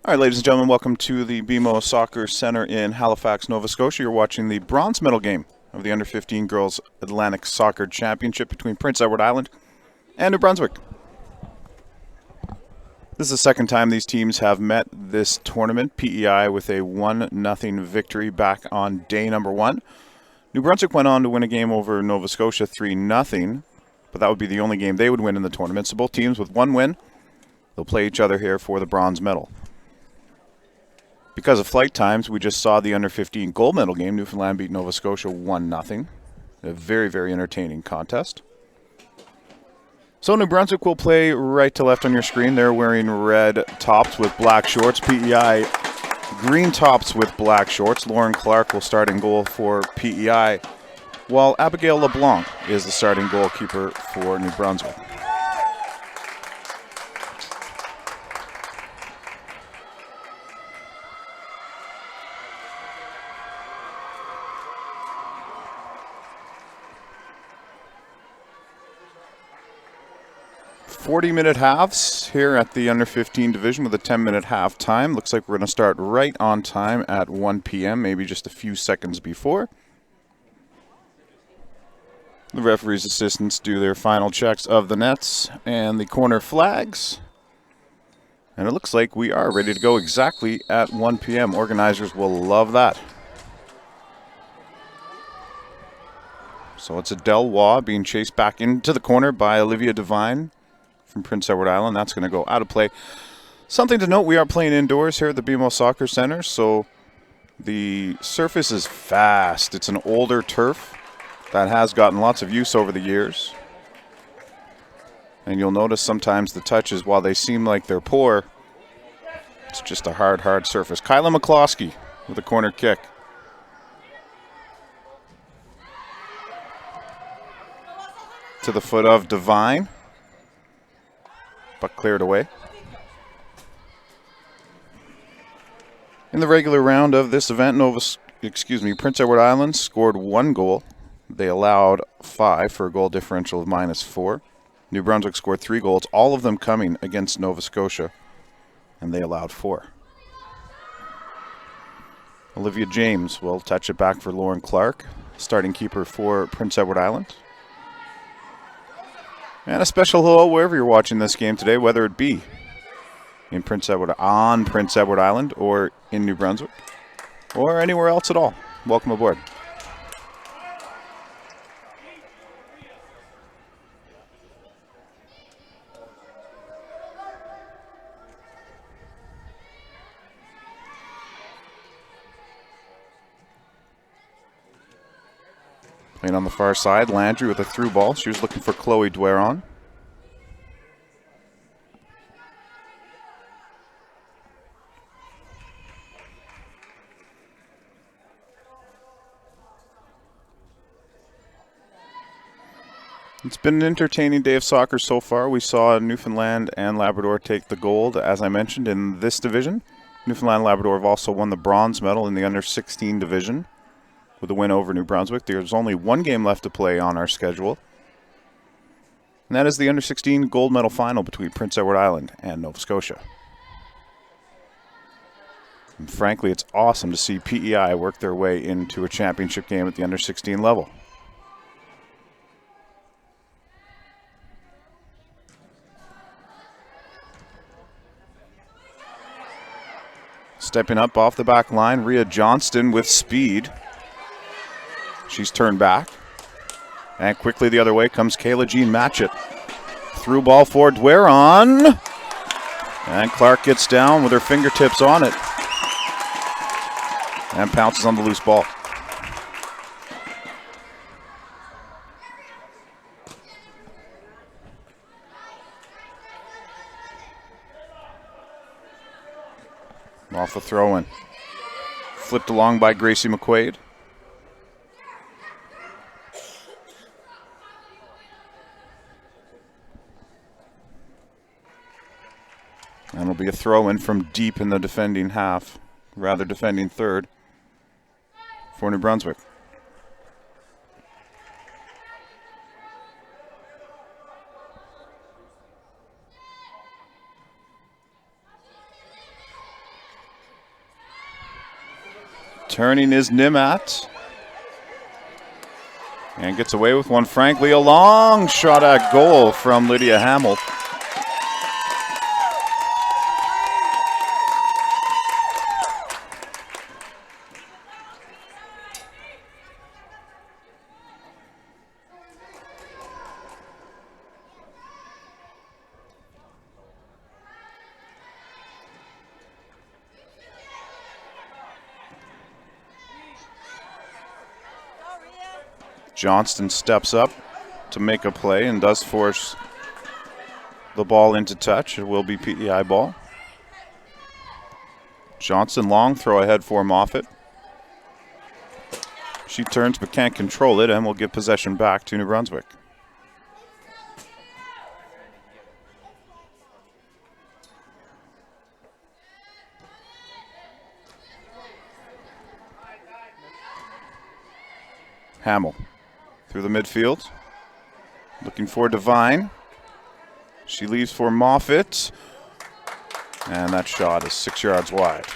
All right, ladies and gentlemen, welcome to the BMO Soccer Center in Halifax, Nova Scotia. You're watching the bronze medal game of the Under-15 Girls Atlantic Soccer Championship between Prince Edward Island and New Brunswick. This is the second time these teams have met this tournament. PEI with a 1-0 victory back on day number one. New Brunswick went on to win a game over Nova Scotia 3-0, but that would be the only game they would win in the tournament. So both teams with one win, they'll play each other here for the bronze medal. Because of flight times, we just saw the Under-15 gold medal game. Newfoundland beat Nova Scotia 1-0. A very, very entertaining contest. So New Brunswick will play right to left on your screen. They're wearing red tops with black shorts. PEI green tops with black shorts. Lauren Clark will start in goal for PEI, while Abigail LeBlanc is the starting goalkeeper for New Brunswick. "40-minute halves here at the Under-15 division with a 10-minute half time. Looks like we're going to start right on time at 1 p.m., maybe just a few seconds before. The referee's assistants do their final checks of the nets and the corner flags. And it looks like we are ready to go exactly at 1 p.m. Organizers will love that. So it's Adele Waugh being chased back into the corner by Olivia Devine from Prince Edward Island. That's going to go out of play. Something to note, we are playing indoors here at the BMO Soccer Center, so the surface is fast. It's an older turf that has gotten lots of use over the years. And you'll notice sometimes the touches, while they seem like they're poor, it's just a hard surface. Kyla McCloskey with a corner kick. To the foot of Devine. But cleared away. In the regular round of this event, Prince Edward Island scored 1 goal. They allowed 5 for a goal differential of -4. New Brunswick scored 3 goals, all of them coming against Nova Scotia, and they allowed 4. Olivia James will touch it back for Lauren Clark, starting keeper for Prince Edward Island. And a special hello wherever you're watching this game today, whether it be in Prince Edward Island or in New Brunswick or anywhere else at all. Welcome aboard. Playing on the far side, Landry with a through ball. She was looking for Chloe Dweron. It's been an entertaining day of soccer so far. We saw Newfoundland and Labrador take the gold, as I mentioned, in this division. Newfoundland and Labrador have also won the bronze medal in the Under-16 division with a win over New Brunswick. There's only one game left to play on our schedule, and that is the Under-16 gold medal final between Prince Edward Island and Nova Scotia. And frankly, it's awesome to see PEI work their way into a championship game at the Under-16 level. Stepping up off the back line, Rhea Johnston with speed. She's turned back. And quickly the other way comes Kayla Jean Matchett. Through ball for Dweron. And Clark gets down with her fingertips on it. And pounces on the loose ball. Off the throw-in. Flipped along by Gracie McQuaid. And it'll be a throw-in from deep in the defending half, rather defending third, for New Brunswick. Turning is Nimat. And gets away with one, frankly. A long shot at goal from Lydia Hamill. Johnston steps up to make a play and does force the ball into touch. It will be PEI ball. Johnston long throw ahead for Moffat. She turns but can't control it and will give possession back to New Brunswick. Hamill through the midfield, looking for Devine. She leaves for Moffat, and that shot is 6 yards wide.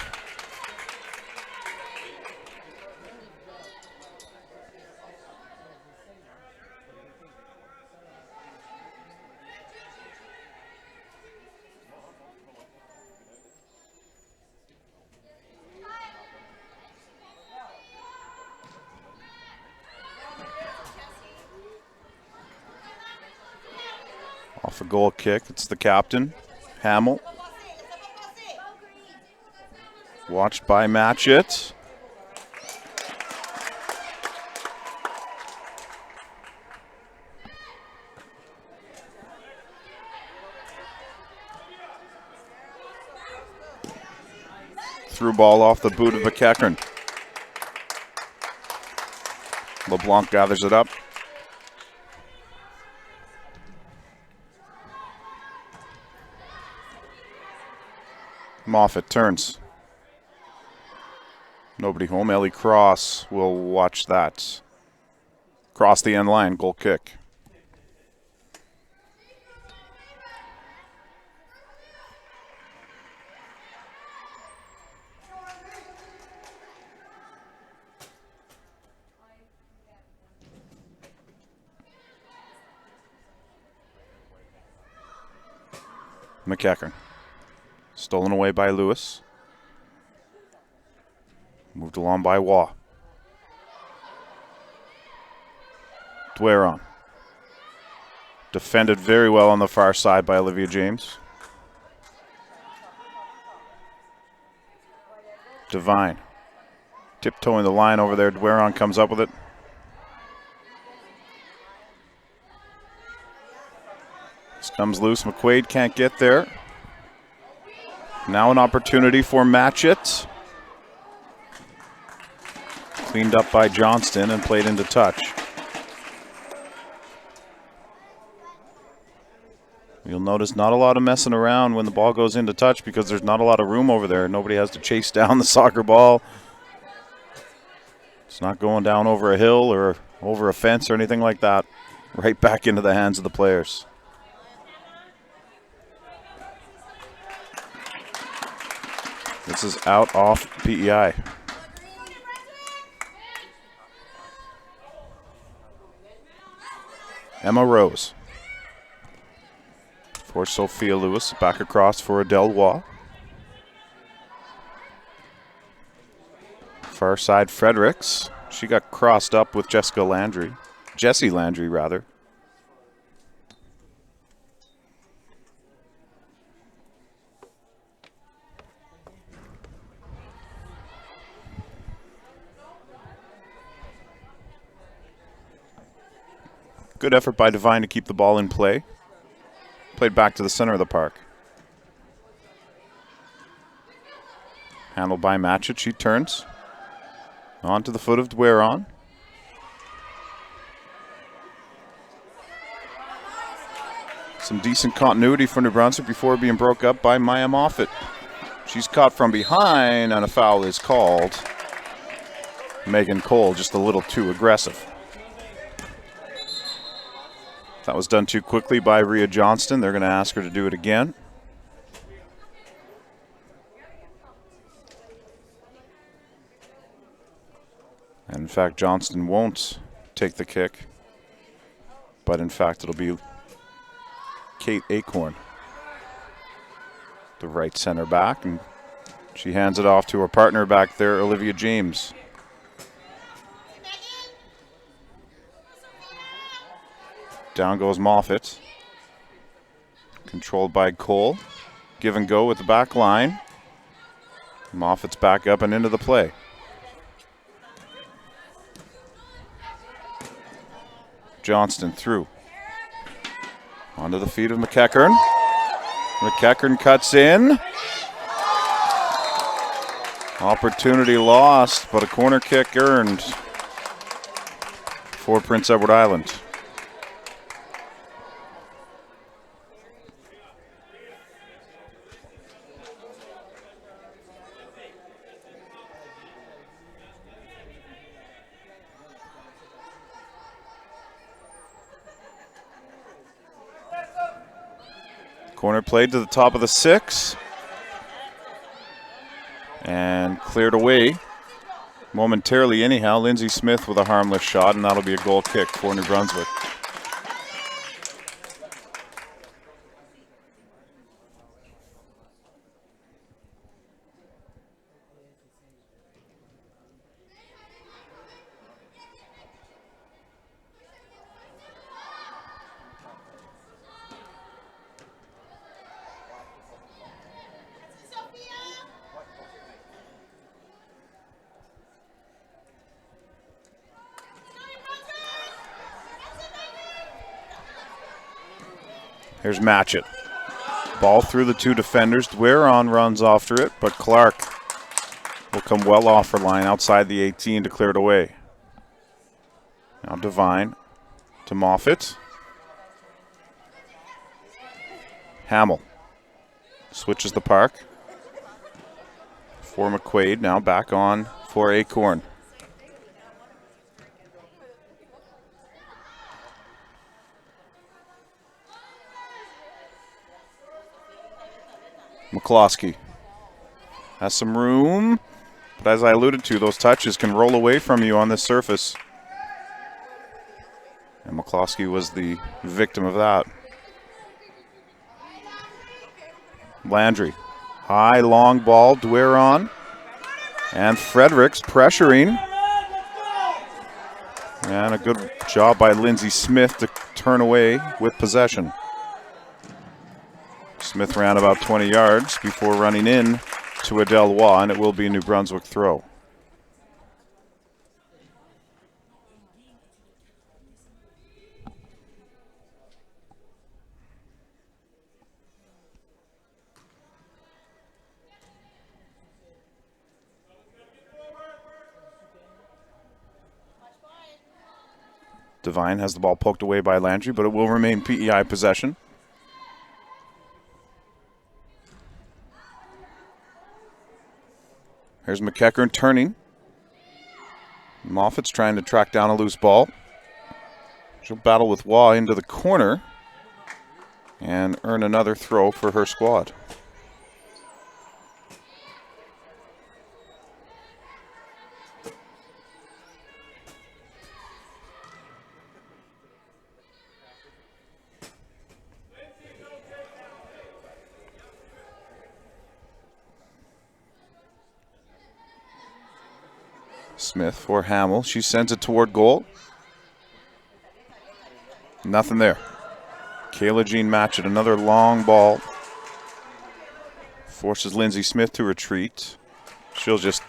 Off a goal kick, it's the captain, Hamill. Watched by Matchett. Through ball off the boot of Bekekran. LeBlanc gathers it up. Moffat turns. Nobody home. Ellie Cross will watch that. Cross the end line, goal kick. McEachern. Stolen away by Lewis. Moved along by Waugh. Dwaron. Defended very well on the far side by Olivia James. Devine. Tiptoeing the line over there. Dwaron comes up with it. This comes loose. McQuaid can't get there. Now an opportunity for Matchett. Cleaned up by Johnston and played into touch. You'll notice not a lot of messing around when the ball goes into touch because there's not a lot of room over there. Nobody has to chase down the soccer ball. It's not going down over a hill or over a fence or anything like that. Right back into the hands of the players. This is out off PEI. Emma Rose. For Sophia Lewis, back across for Adele Waugh. Far side Fredericks. She got crossed up with Jessie Landry rather. Good effort by Devine to keep the ball in play. Played back to the center of the park. Handled by Matchett. She turns. On to the foot of Dwaron. Some decent continuity for New Brunswick before being broke up by Maya Moffat. She's caught from behind and a foul is called. Megan Cole just a little too aggressive. That was done too quickly by Rhea Johnston. They're going to ask her to do it again. fact, Johnston won't take the kick, but in fact, it'll be Kate Acorn, the right center back, and she hands it off to her partner back there, Olivia James. Down goes Moffat. Controlled by Cole. Give and go with the back line. Moffat's back up and into the play. Johnston through. Onto the feet of McEachern. McEachern cuts in. Opportunity lost, but a corner kick earned for Prince Edward Island. Corner played to the top of the 6. And cleared away momentarily anyhow. Lindsay Smith with a harmless shot, and that'll be a goal kick for New Brunswick. Here's Matchett. Ball through the 2 defenders. Dwaron runs after it, but Clark will come well off her line outside the 18 to clear it away. Now Devine to Moffat. Hamill switches the park for McQuaid. Now back on for Acorn. McCloskey has some room, but as I alluded to, those touches can roll away from you on this surface. And McCloskey was the victim of that. Landry, high long ball, Dwaron, and Fredericks pressuring. And a good job by Lindsay Smith to turn away with possession. Smith ran about 20 yards before running in to Adele Waugh, and it will be a New Brunswick throw. Devine has the ball poked away by Landry, but it will remain PEI possession. Here's McEachern turning. Moffat's trying to track down a loose ball. She'll battle with Waugh into the corner and earn another throw for her squad. Smith for Hamill. She sends it toward goal. Nothing there. Kayla Jean Matchett, another long ball. Forces Lindsay Smith to retreat. She'll just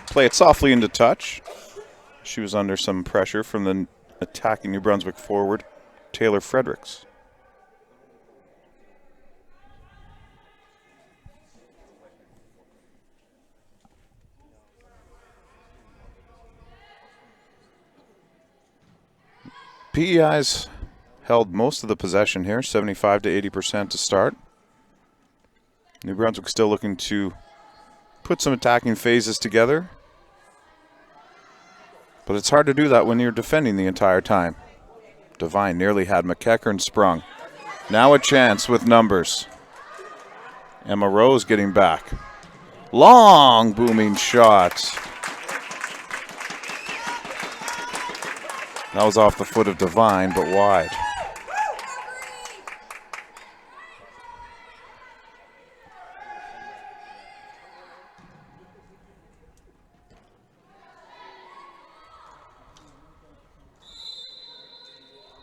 play it softly into touch. She was under some pressure from the attacking New Brunswick forward, Taylor Fredericks. PEI's held most of the possession here, 75 to 80% to start. New Brunswick still looking to put some attacking phases together. But it's hard to do that when you're defending the entire time. Devine nearly had McEachern sprung. Now a chance with numbers. Emma Rose getting back. Long booming shot. That was off the foot of Devine, but wide.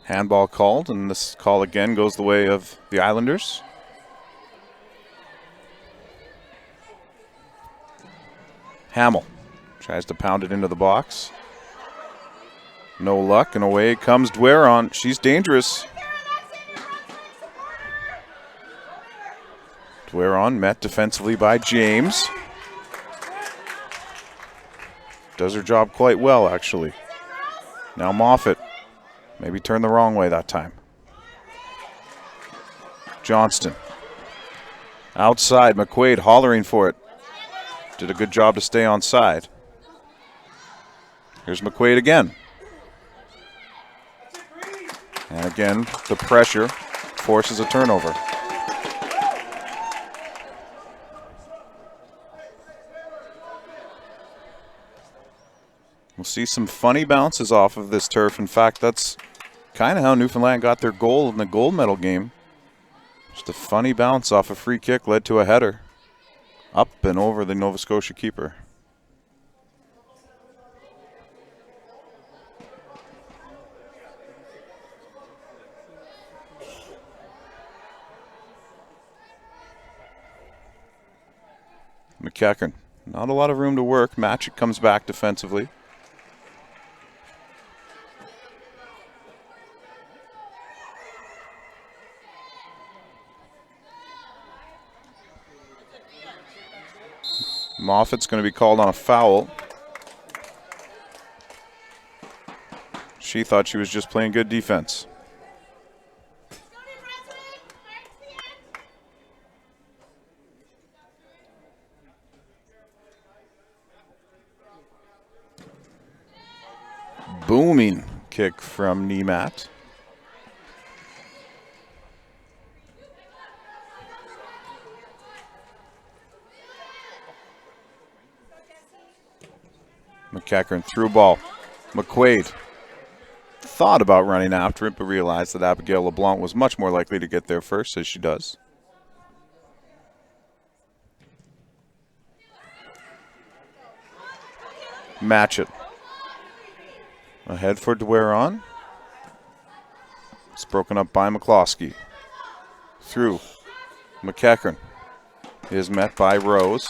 Handball called, and this call again goes the way of the Islanders. Hamill tries to pound it into the box. No luck, and away comes Dweron. She's dangerous. Dweron met defensively by James. Does her job quite well, actually. Now Moffat. Maybe turned the wrong way that time. Johnston. Outside, McQuaid hollering for it. Did a good job to stay on side. Here's McQuaid again. And again, the pressure forces a turnover. We'll see some funny bounces off of this turf. In fact, that's kind of how Newfoundland got their goal in the gold medal game. Just a funny bounce off a free kick led to a header. Up and over the Nova Scotia keeper. McEachern, not a lot of room to work. Matchett comes back defensively. Moffat's going to be called on a foul. She thought she was just playing good defense. Booming kick from Niemat. McEachern through ball. McQuaid thought about running after it, but realized that Abigail LeBlanc was much more likely to get there first, as she does. Matchett. Ahead for Dweron. It's broken up by McCloskey. Through. McEachern is met by Rose.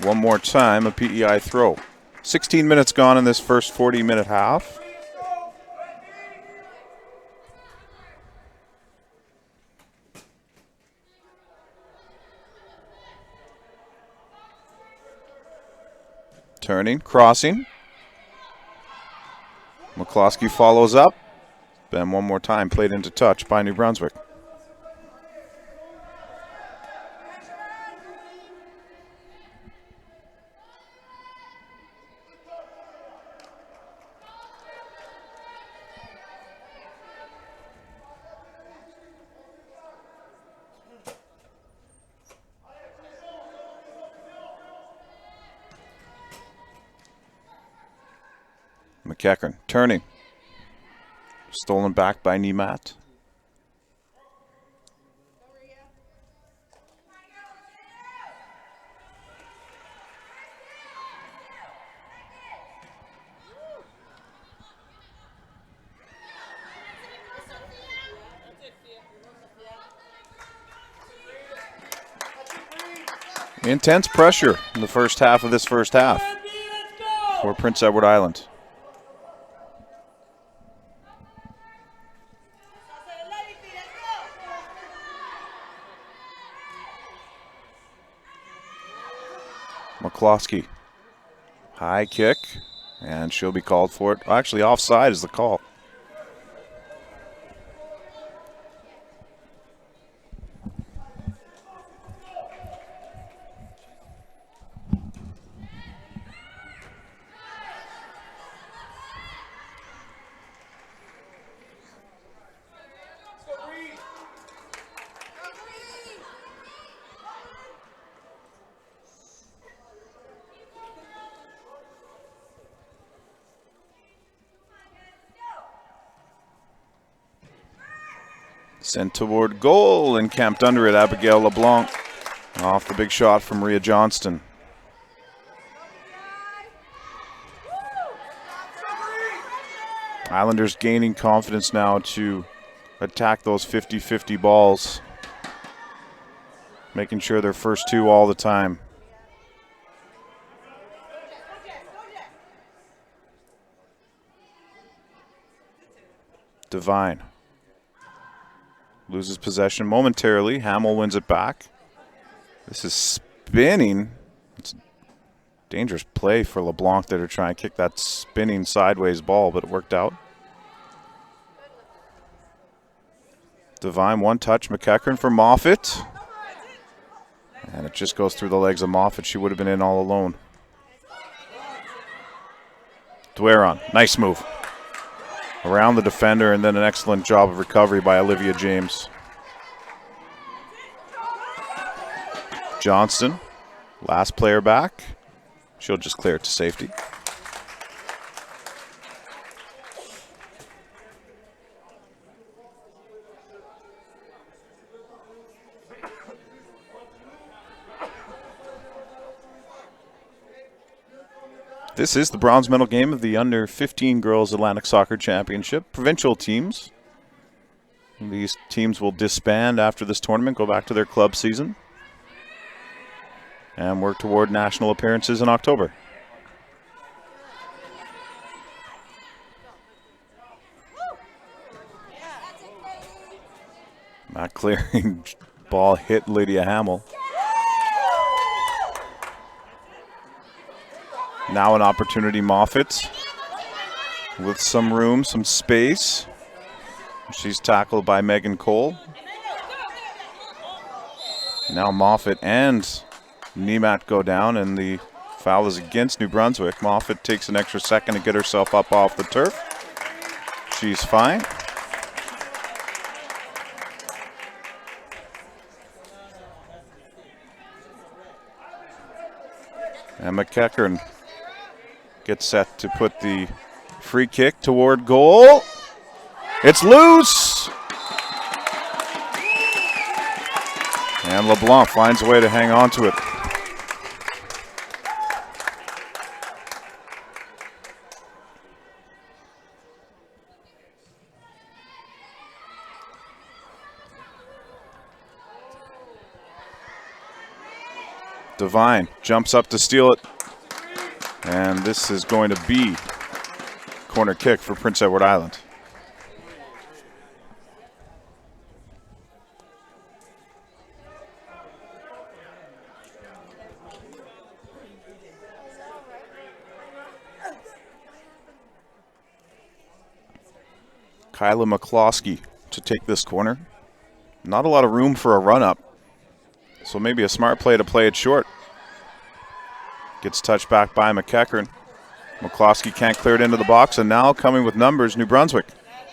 One more time, a PEI throw. 16 minutes gone in this first 40-minute half. Turning, crossing. McCloskey follows up. Then one more time, played into touch by New Brunswick. McEachern turning. Stolen back by Niemat. Intense pressure in the first half of this first half for Prince Edward Island. McCloskey. High kick, and she'll be called for it. Actually, offside is the call. Sent toward goal and camped under it. Abigail LeBlanc off the big shot from Rhea Johnston. Islanders gaining confidence now to attack those 50-50 balls. Making sure they're first two all the time. Devine loses possession momentarily. Hamill wins it back. This is spinning. It's a dangerous play for LeBlanc there to try and kick that spinning sideways ball, but it worked out. Devine, one touch. McEachern for Moffat. And it just goes through the legs of Moffat. She would have been in all alone. Dweron, nice move. Around the defender, and then an excellent job of recovery by Olivia James. Johnston, last player back. She'll just clear it to safety. This is the bronze medal game of the Under-15 Girls Atlantic Soccer Championship. Provincial teams. These teams will disband after this tournament, go back to their club season, and work toward national appearances in October. Not clearing ball hit Lydia Hamill. Now an opportunity, Moffat, with some room, some space. She's tackled by Megan Cole. Now Moffat and Niemat go down, and the foul is against New Brunswick. Moffat takes an extra second to get herself up off the turf. She's fine. And McEachern gets set to put the free kick toward goal. It's loose. And LeBlanc finds a way to hang on to it. Devine jumps up to steal it. And this is going to be corner kick for Prince Edward Island. Kyla McCloskey to take this corner. Not a lot of room for a run-up, so maybe a smart play to play it short. Gets touched back by McEachern. McCloskey can't clear it into the box, and now coming with numbers, New Brunswick.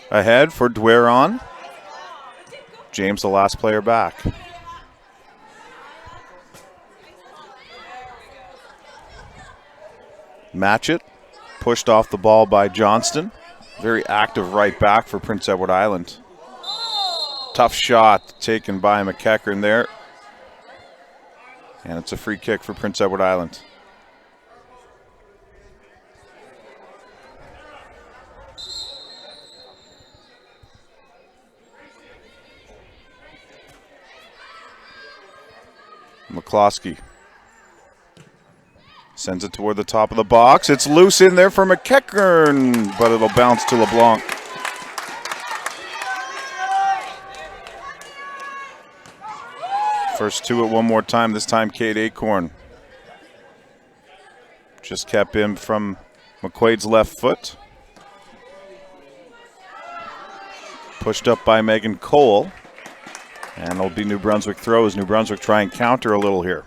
Ahead for Dweron. James, the last player back. Matchett, pushed off the ball by Johnston. Very active right back for Prince Edward Island. Tough shot taken by McEachern there. And it's a free kick for Prince Edward Island. McCloskey sends it toward the top of the box. It's loose in there for McEachern, but it'll bounce to LeBlanc. First to it one more time, this time Kate Acorn. Just kept in from McQuaid's left foot. Pushed up by Megan Cole. And it'll be New Brunswick throws. New Brunswick try and counter a little here.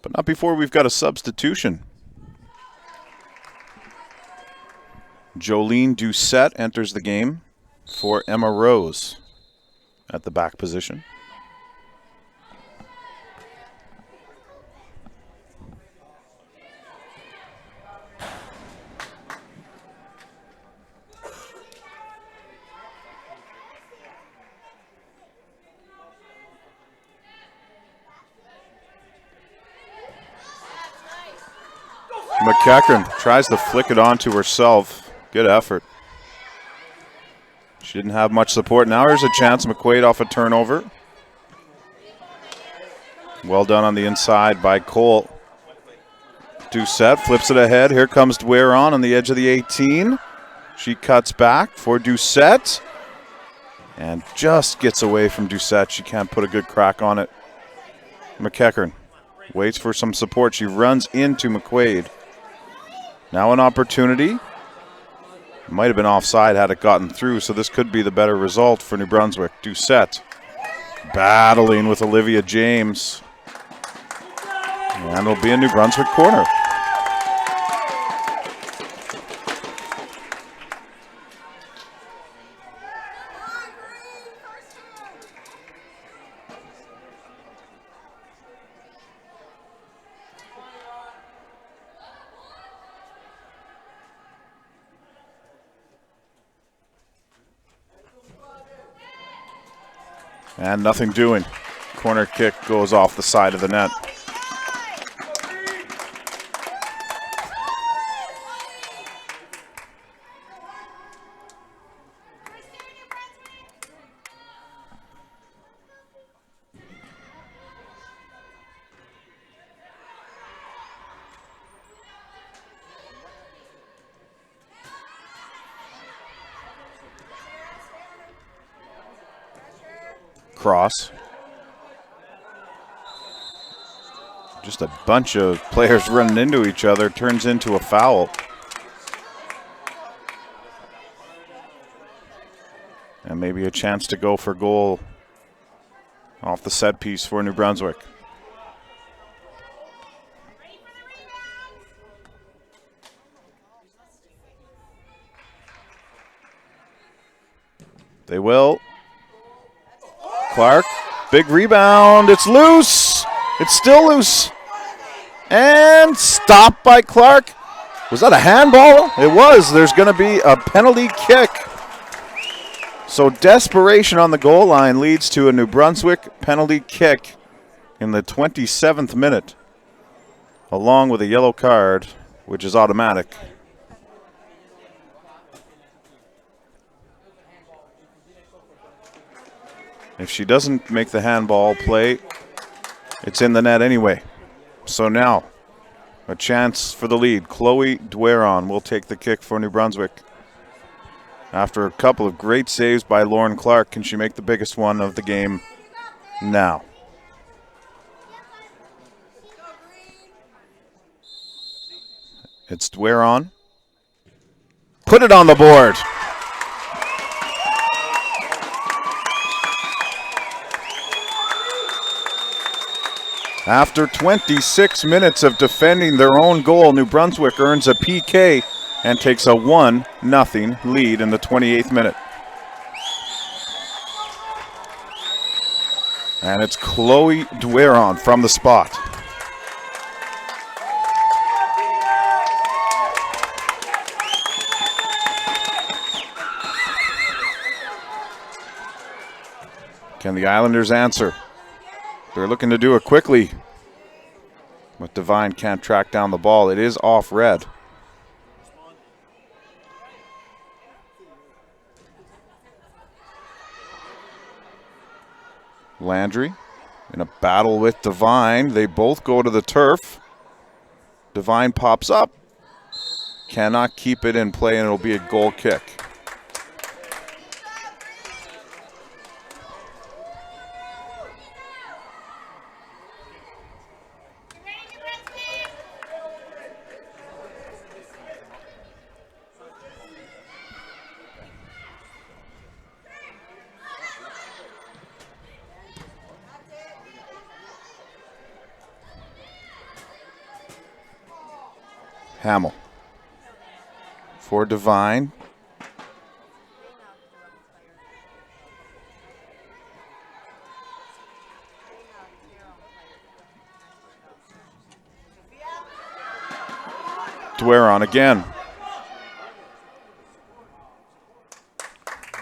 But not before we've got a substitution. Jolene Doucette enters the game for Emma Rose at the back position. McEachern tries to flick it onto herself. Good effort. She didn't have much support. Now here's a chance. McQuaid off a turnover. Well done on the inside by Cole. Doucette flips it ahead. Here comes Dwyer on the edge of the 18. She cuts back for Doucette and just gets away from Doucette. She can't put a good crack on it. McEachern waits for some support. She runs into McQuaid. Now an opportunity. Might have been offside had it gotten through, so this could be the better result for New Brunswick. Doucette battling with Olivia James. And it'll be a New Brunswick corner. And nothing doing. Corner kick goes off the side of the net. Cross. Just a bunch of players running into each other. Turns into a foul. And maybe a chance to go for goal off the set piece for New Brunswick. They will. Clark, big rebound. It's loose. It's still loose. And stopped by Clark. Was that a handball? It was. There's going to be a penalty kick. So desperation on the goal line leads to a New Brunswick penalty kick in the 27th minute, along with a yellow card, which is automatic. If she doesn't make the handball play, it's in the net anyway. So now, a chance for the lead. Chloe Dwyer will take the kick for New Brunswick. After a couple of great saves by Lauren Clark, can she make the biggest one of the game now? It's Dwyer. Put it on the board. After 26 minutes of defending their own goal, New Brunswick earns a PK and takes a 1-0 lead in the 28th minute. And it's Chloe Dwyer from the spot. Can the Islanders answer? They're looking to do it quickly, but Devine can't track down the ball. It is off red. Landry in a battle with Devine. They both go to the turf. Devine pops up. Cannot keep it in play, and it'll be a goal kick. Hamill for Devine. Dwyer again.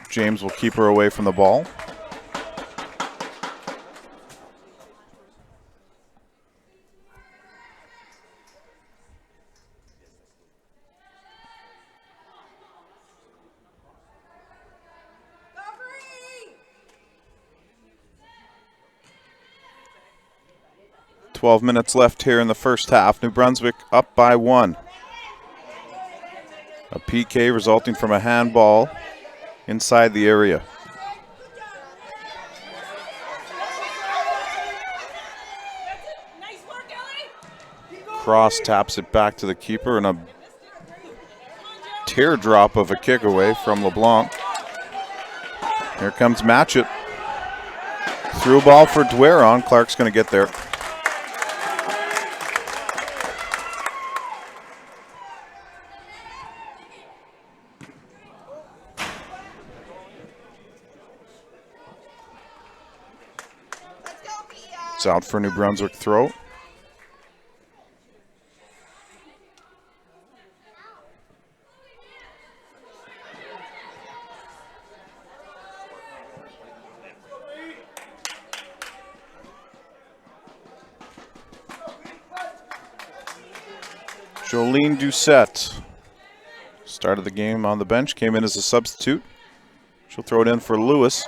James will keep her away from the ball. 12 minutes left here in the first half. New Brunswick up by 1. A PK resulting from a handball inside the area. Cross taps it back to the keeper, and a teardrop of a kick away from LeBlanc. Here comes Matchett. Through ball for Dweron. Clark's going to get there. It's out for New Brunswick throw. Jolene Doucette started the game on the bench, came in as a substitute. She'll throw it in for Lewis.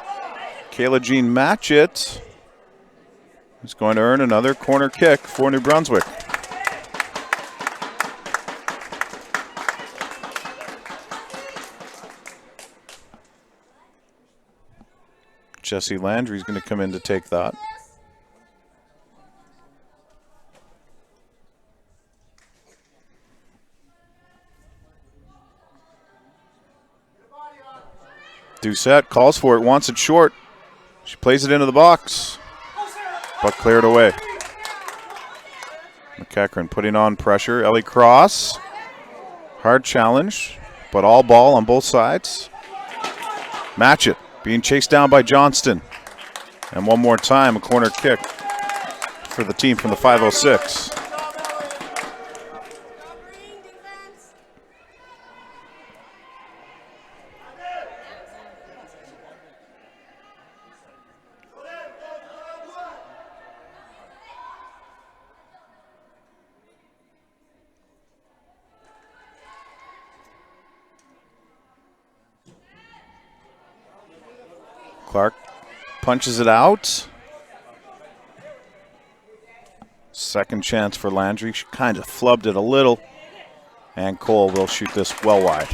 Kayla Jean Matchett is going to earn another corner kick for New Brunswick. Jesse Landry's going to come in to take that. Doucette calls for it, wants it short. She plays it into the box, but cleared away. McEachran putting on pressure. Ellie Cross. Hard challenge, but all ball on both sides. Matchett being chased down by Johnston. And one more time, a corner kick for the team from the 506. Clark punches it out. Second chance for Landry. She kind of flubbed it a little. And Cole will shoot this well wide.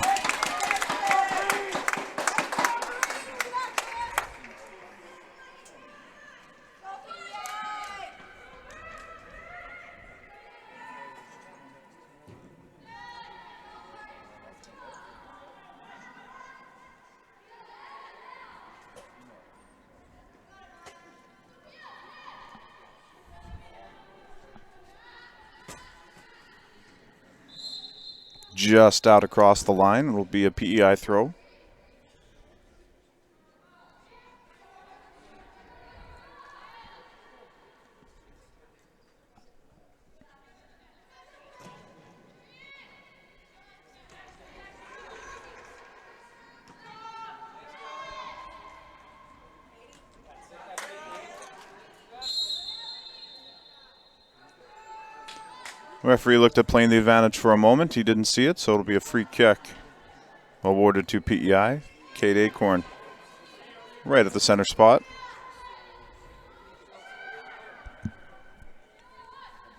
Just out across the line. It'll be a PEI throw. Referee looked at playing the advantage for a moment. He didn't see it, so it'll be a free kick awarded to PEI. Kate Acorn right at the center spot.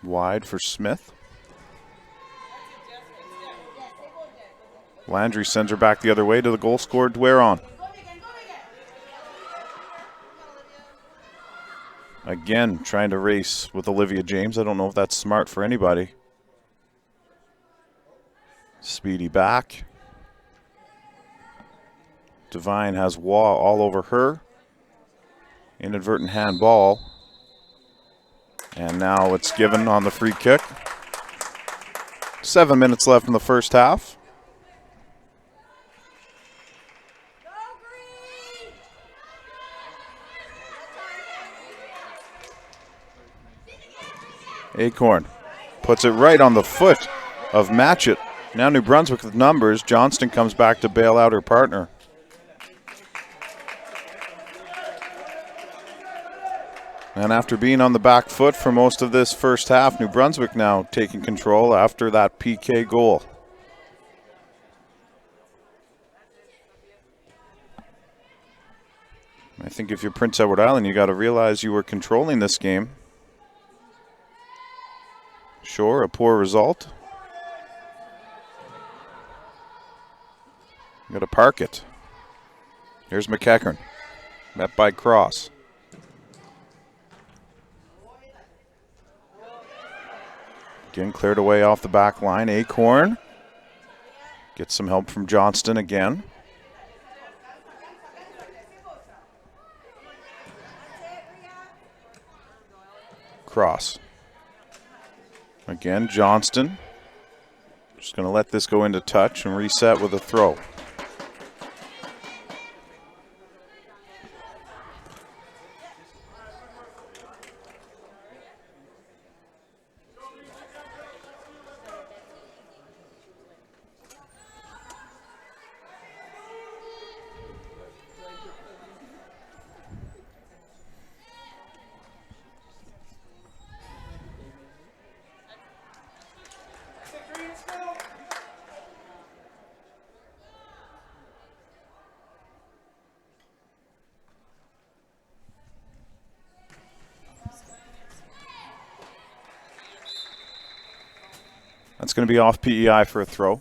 Wide for Smith. Landry sends her back the other way to the goal scorer, Dweron. Again, trying to race with Olivia James. I don't know if that's smart for anybody. Speedy back. Devine has Waugh all over her. Inadvertent handball. And now it's given on the free kick. 7 minutes left in the first half. Acorn puts it right on the foot of Matchett. Now New Brunswick with numbers. Johnston comes back to bail out her partner. And after being on the back foot for most of this first half, New Brunswick now taking control after that PK goal. I think if you're Prince Edward Island, you got to realize you were controlling this game. Sure, a poor result. Got to park it. Here's McEachern, met by Cross. Again, cleared away off the back line. Acorn gets some help from Johnston again. Cross. Again, Johnston. Just going to let this go into touch and reset with a throw. That's going to be off PEI for a throw.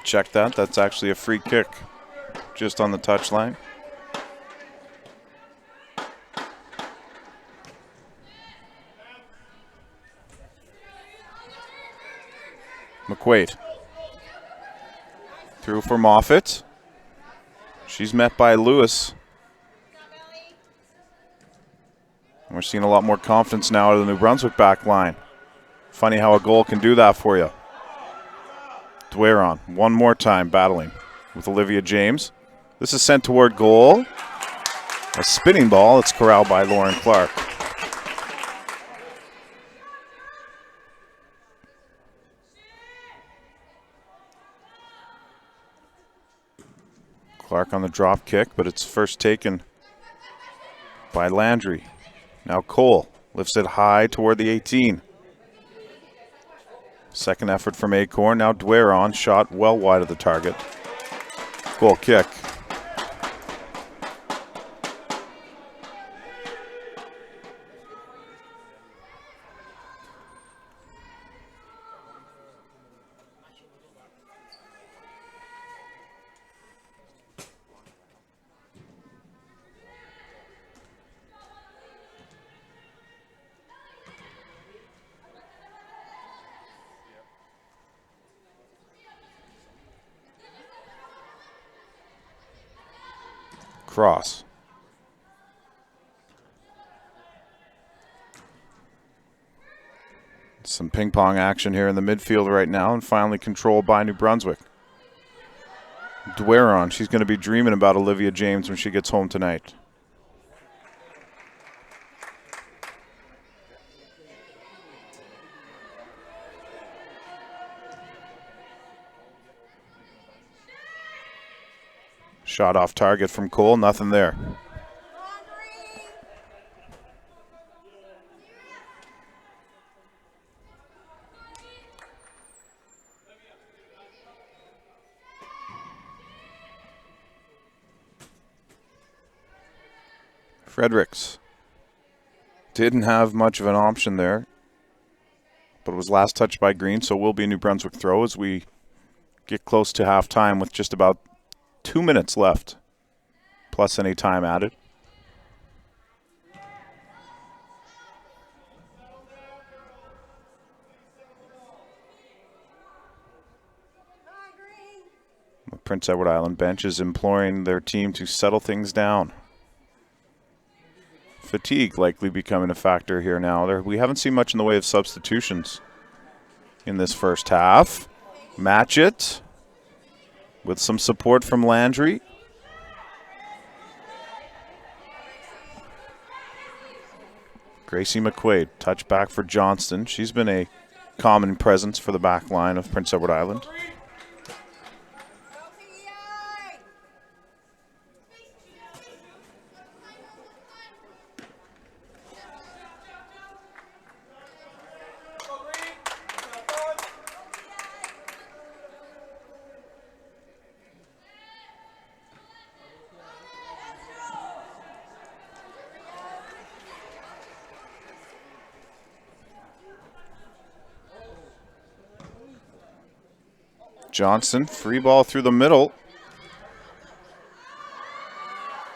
Check that. That's actually a free kick just on the touchline. McQuaid. Through for Moffett. She's met by Lewis. And we're seeing a lot more confidence now out of the New Brunswick back line. Funny how a goal can do that for you. Dwayron, one more time battling with Olivia James. This is sent toward goal. A spinning ball. It's corralled by Lauren Clark. Clark on the drop kick, but it's first taken by Landry. Now Cole lifts it high toward the 18. Second effort from Acorn. Now Dwayron, shot well wide of the target. Goal kick. Cross. Some ping pong action here in the midfield right now, and finally controlled by New Brunswick. Dwayron, she's going to be dreaming about Olivia James when she gets home tonight. Shot off target from Cole, nothing there. Fredericks didn't have much of an option there, but was last touched by Green, so will be a New Brunswick throw as we get close to halftime with just about 2 minutes left, plus any time added. The Prince Edward Island bench is imploring their team to settle things down. Fatigue likely becoming a factor here now. We haven't seen much in the way of substitutions in this first half. Match it with some support from Landry. Gracie McQuaid, touch back for Johnston. She's been a common presence for the back line of Prince Edward Island. Johnson, free ball through the middle.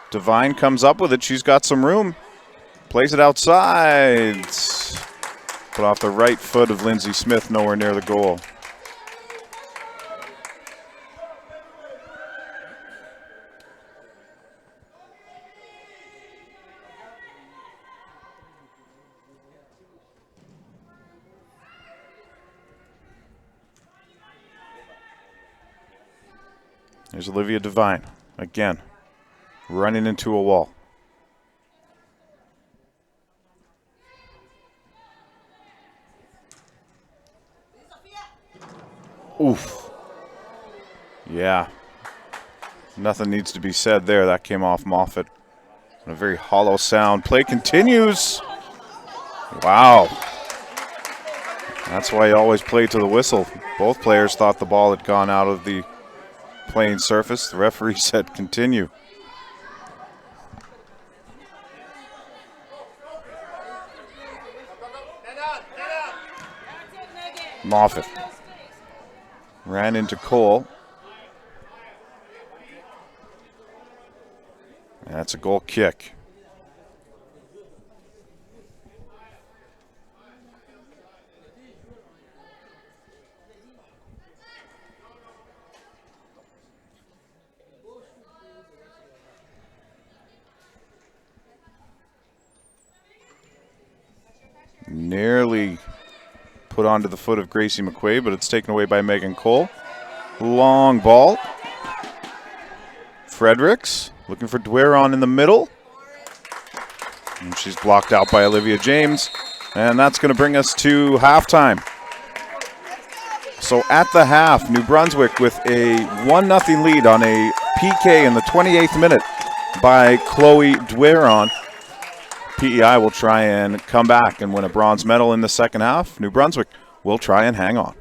Devine comes up with it. She's got some room. Plays it outside. But off the right foot of Lindsay Smith, nowhere near the goal. There's Olivia Devine, again, running into a wall. Oof. Yeah. Nothing needs to be said there. That came off Moffat. A very hollow sound. Play continues. Wow. That's why you always play to the whistle. Both players thought the ball had gone out of the playing surface. The referee said continue. Moffat ran into Cole. That's a goal kick. Nearly put onto the foot of Gracie McQuaid, but it's taken away by Megan Cole. Long ball. Fredericks looking for Dweron in the middle. And she's blocked out by Olivia James. And that's going to bring us to halftime. So at the half, New Brunswick with a 1-0 lead on a PK in the 28th minute by Chloe Dweron. PEI will try and come back and win a bronze medal in the second half. New Brunswick will try and hang on.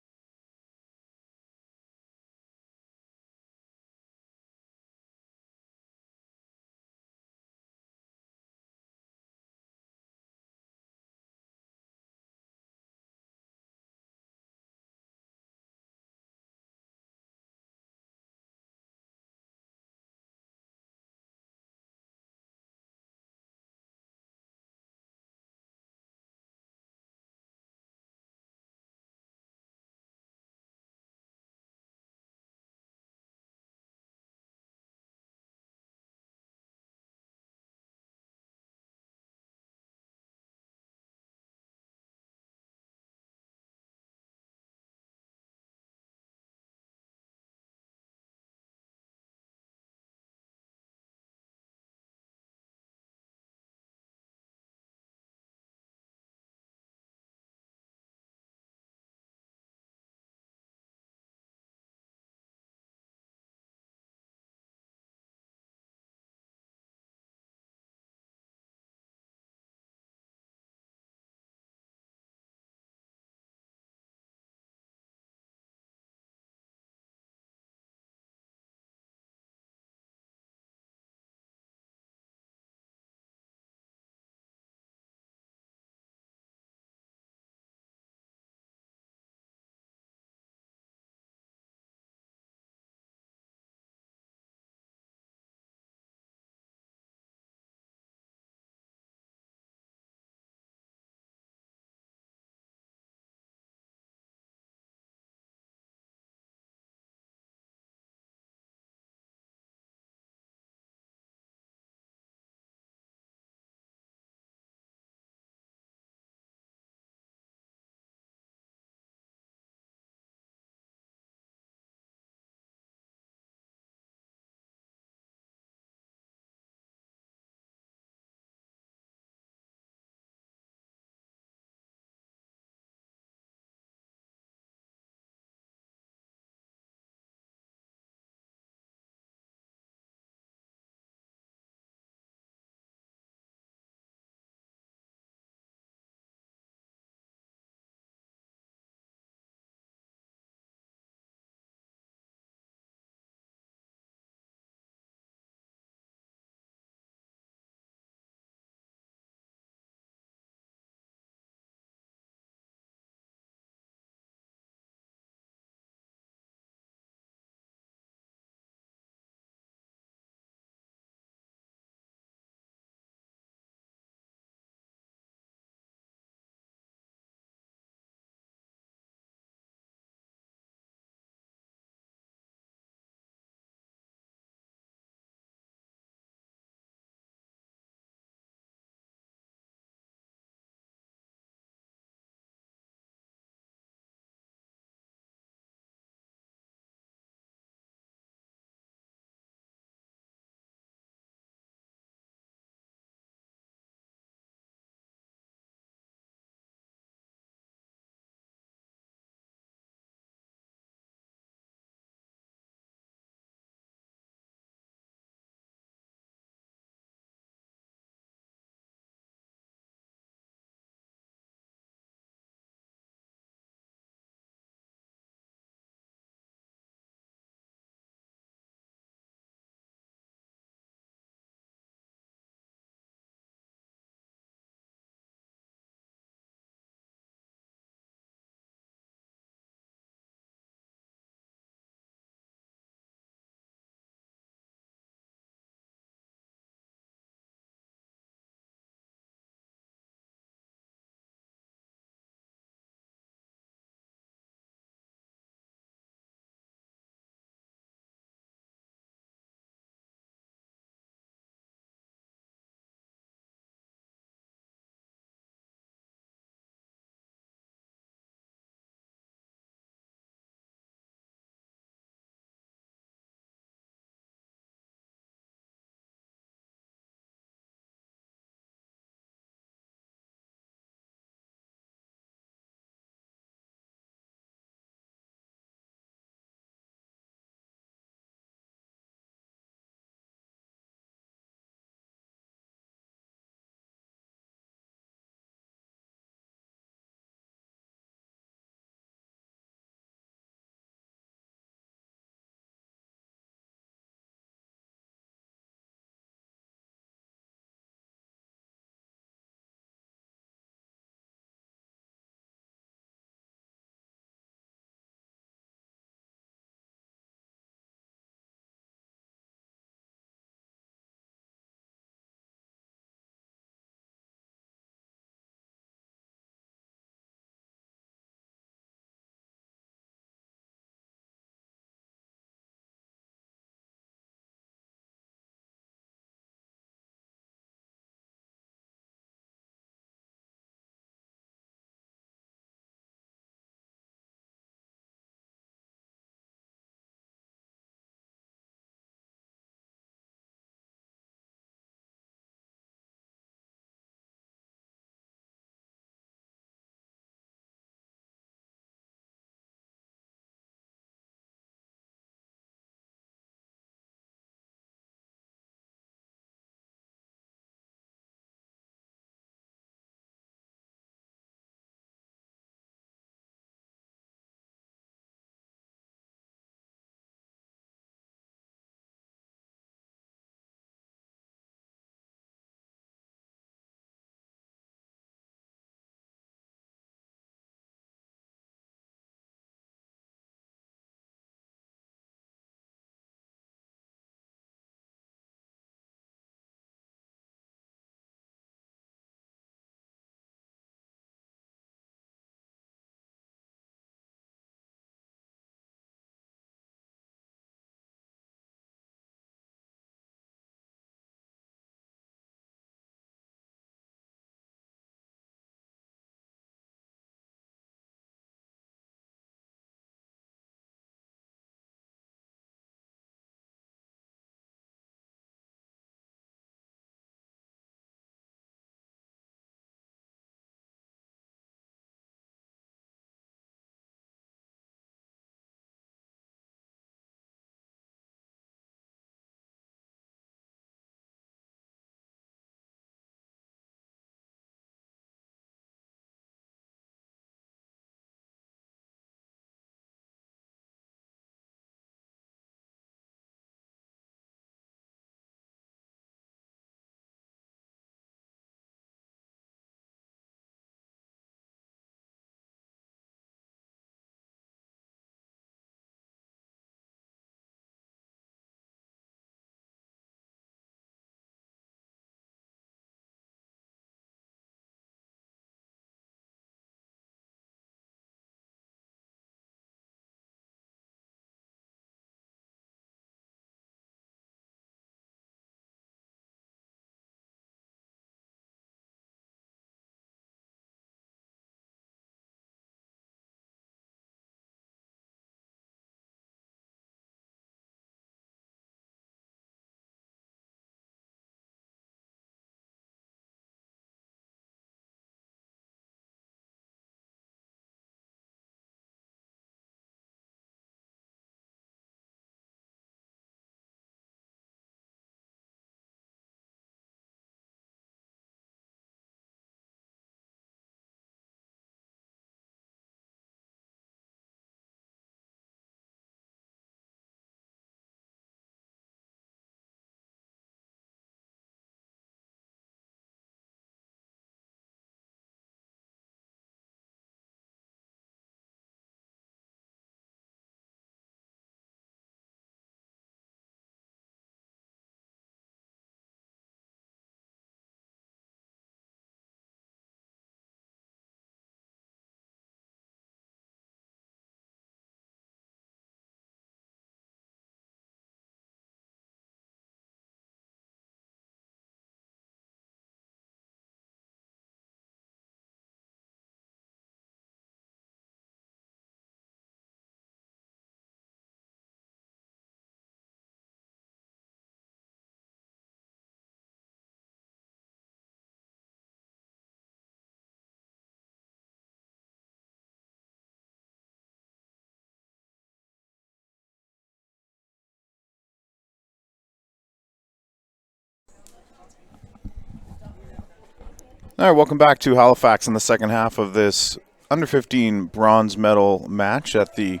All right, welcome back to Halifax in the second half of this under 15 bronze medal match at the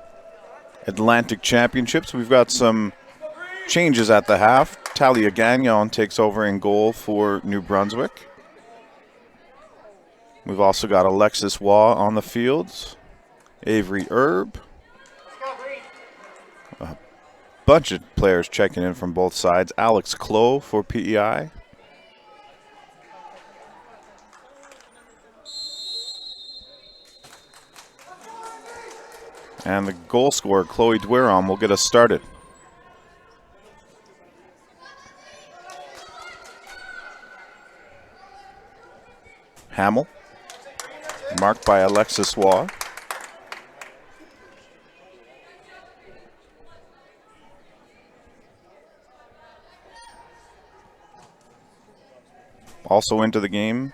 Atlantic Championships. We've got some changes at the half. Talia Gagnon takes over in goal for New Brunswick. We've also got Alexis Waugh on the field, Avery Erb. A bunch of players checking in from both sides. Alex Clough for PEI. And the goal scorer, Chloe Dweron, will get us started. Hamill, marked by Alexis Waugh. Also into the game,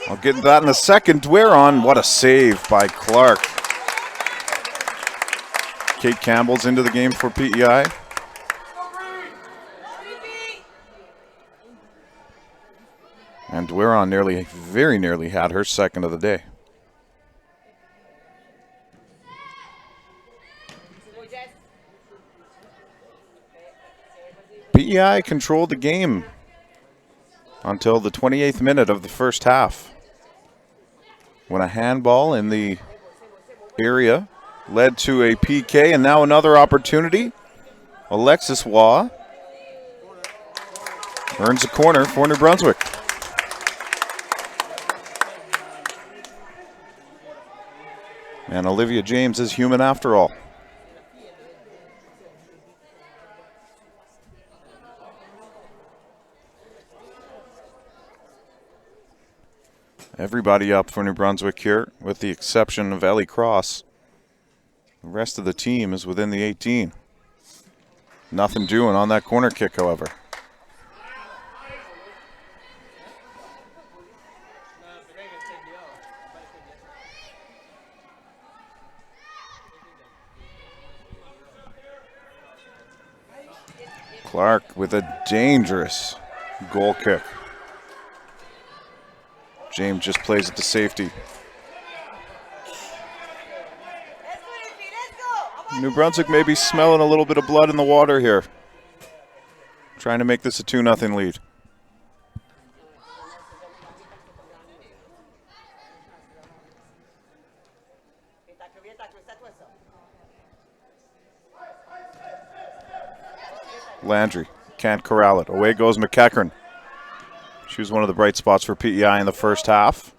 I'll get that in a second. Dweron, what a save by Clark. Kate Campbell's into the game for PEI. And Dweron very nearly had her second of the day. PEI controlled the game until the 28th minute of the first half, when a handball in the area led to a PK, and now another opportunity. Alexis Waugh earns a corner for New Brunswick. And Olivia James is human after all. Everybody up for New Brunswick here, with the exception of Ellie Cross. The rest of the team is within the 18. Nothing doing on that corner kick, however. Clark with a dangerous goal kick. James just plays it to safety. New Brunswick may be smelling a little bit of blood in the water here. Trying to make this a 2-0 lead. Landry can't corral it. Away goes McEachern. She was one of the bright spots for PEI in the first half.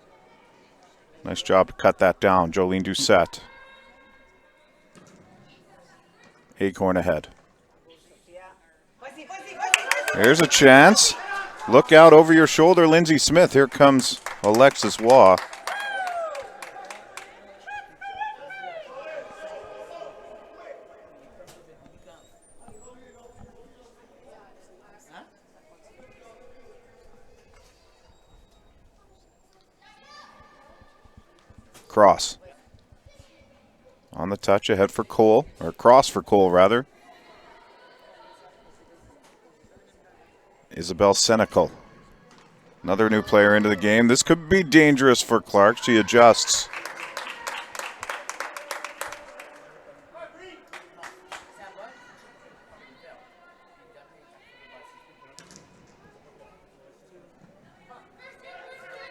Nice job to cut that down. Jolene Doucette. Acorn ahead. There's a chance. Look out over your shoulder, Lindsay Smith. Here comes Alexis Waugh. Cross. On the touch, ahead for Cole, or cross for Cole, rather. Isabel Senecal. Another new player into the game. This could be dangerous for Clark. She adjusts.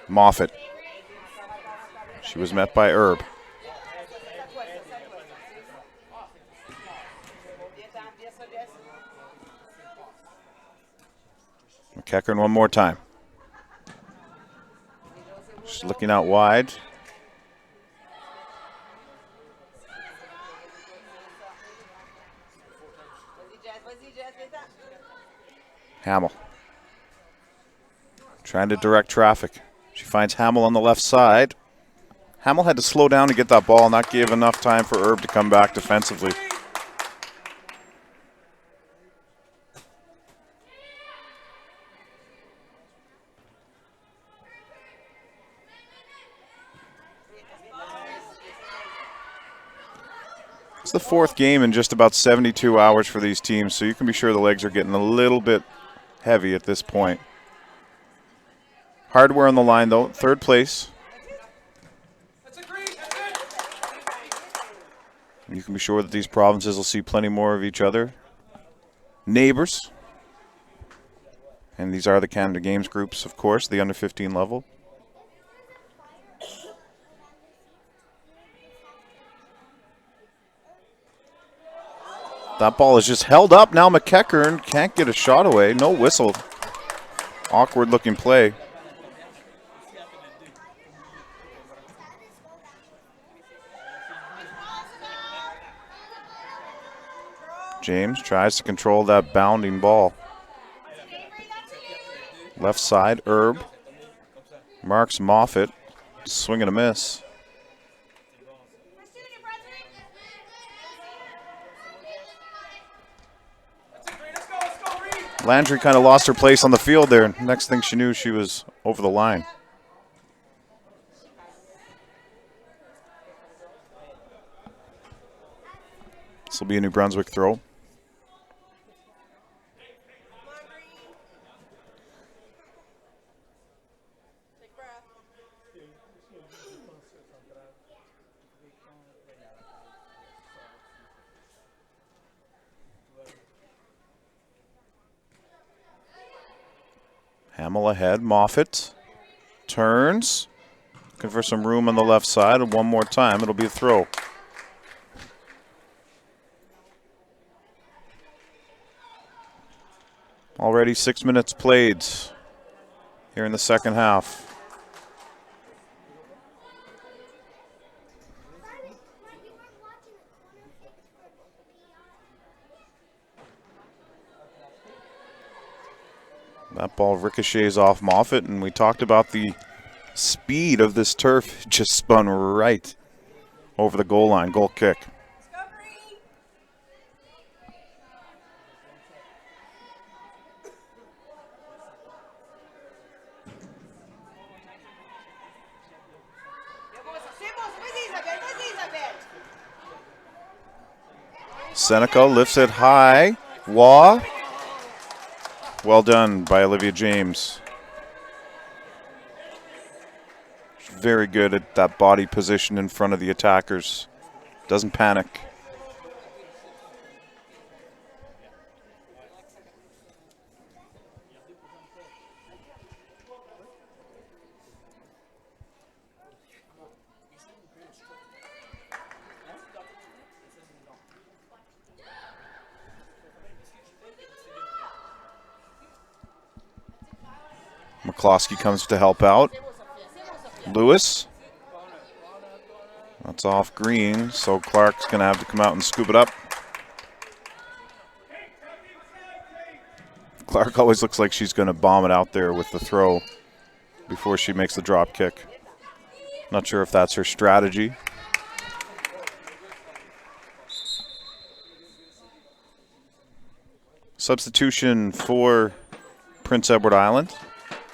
Moffat. She was met by Erb. McEachern one more time. She's looking out wide. Hamill. Trying to direct traffic. She finds Hamill on the left side. Hamill had to slow down to get that ball, and that gave enough time for Erb to come back defensively. the fourth game in just about 72 hours for these teams, so you can be sure the legs are getting a little bit heavy at this point. Hardware on the line, though. Third place. You can be sure that these provinces will see plenty more of each other. Neighbors. And these are the Canada Games groups, of course, the under 15 level. That ball is just held up. Now McEachern can't get a shot away. No whistle. Awkward looking play. James tries to control that bounding ball. Left side, Herb. Marks Moffat. Swing and a miss. Landry kind of lost her place on the field there. Next thing she knew, she was over the line. This will be a New Brunswick throw. Hamill ahead, Moffat turns, looking for some room on the left side, and one more time, it'll be a throw. Already 6 minutes played here in the second half. That ball ricochets off Moffat, and we talked about the speed of this turf. It just spun right over the goal line. Goal kick. Seneca lifts it high. Waugh. Well done by Olivia James. Very good at that body position in front of the attackers. Doesn't panic. McCloskey comes to help out. Lewis. That's off Green, so Clark's going to have to come out and scoop it up. Clark always looks like she's going to bomb it out there with the throw before she makes the drop kick. Not sure if that's her strategy. Substitution for Prince Edward Island.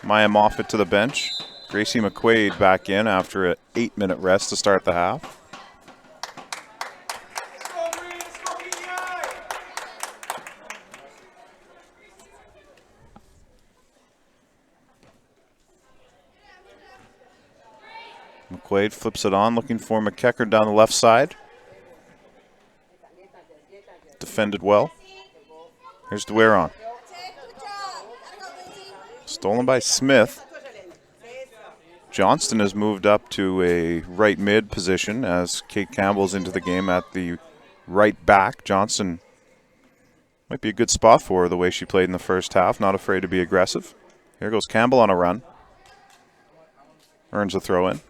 Maya Moffat to the bench. Gracie McQuaid back in after an 8-minute rest to start the half. McQuaid flips it on, looking for McEachern down the left side. Defended well. Here's Dueron. Stolen by Smith. Johnston has moved up to a right mid position as Kate Campbell's into the game at the right back. Johnston might be a good spot for her the way she played in the first half. Not afraid to be aggressive. Here goes Campbell on a run. Earns a throw in.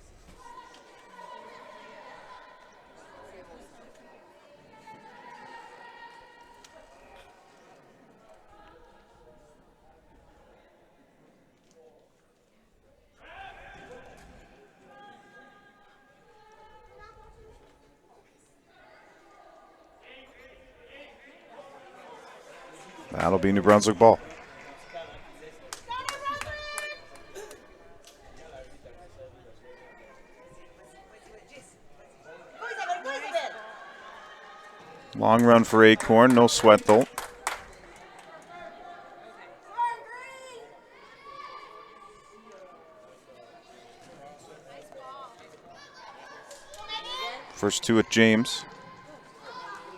That'll be New Brunswick ball. Long run for Acorn, no sweat though. First two at James.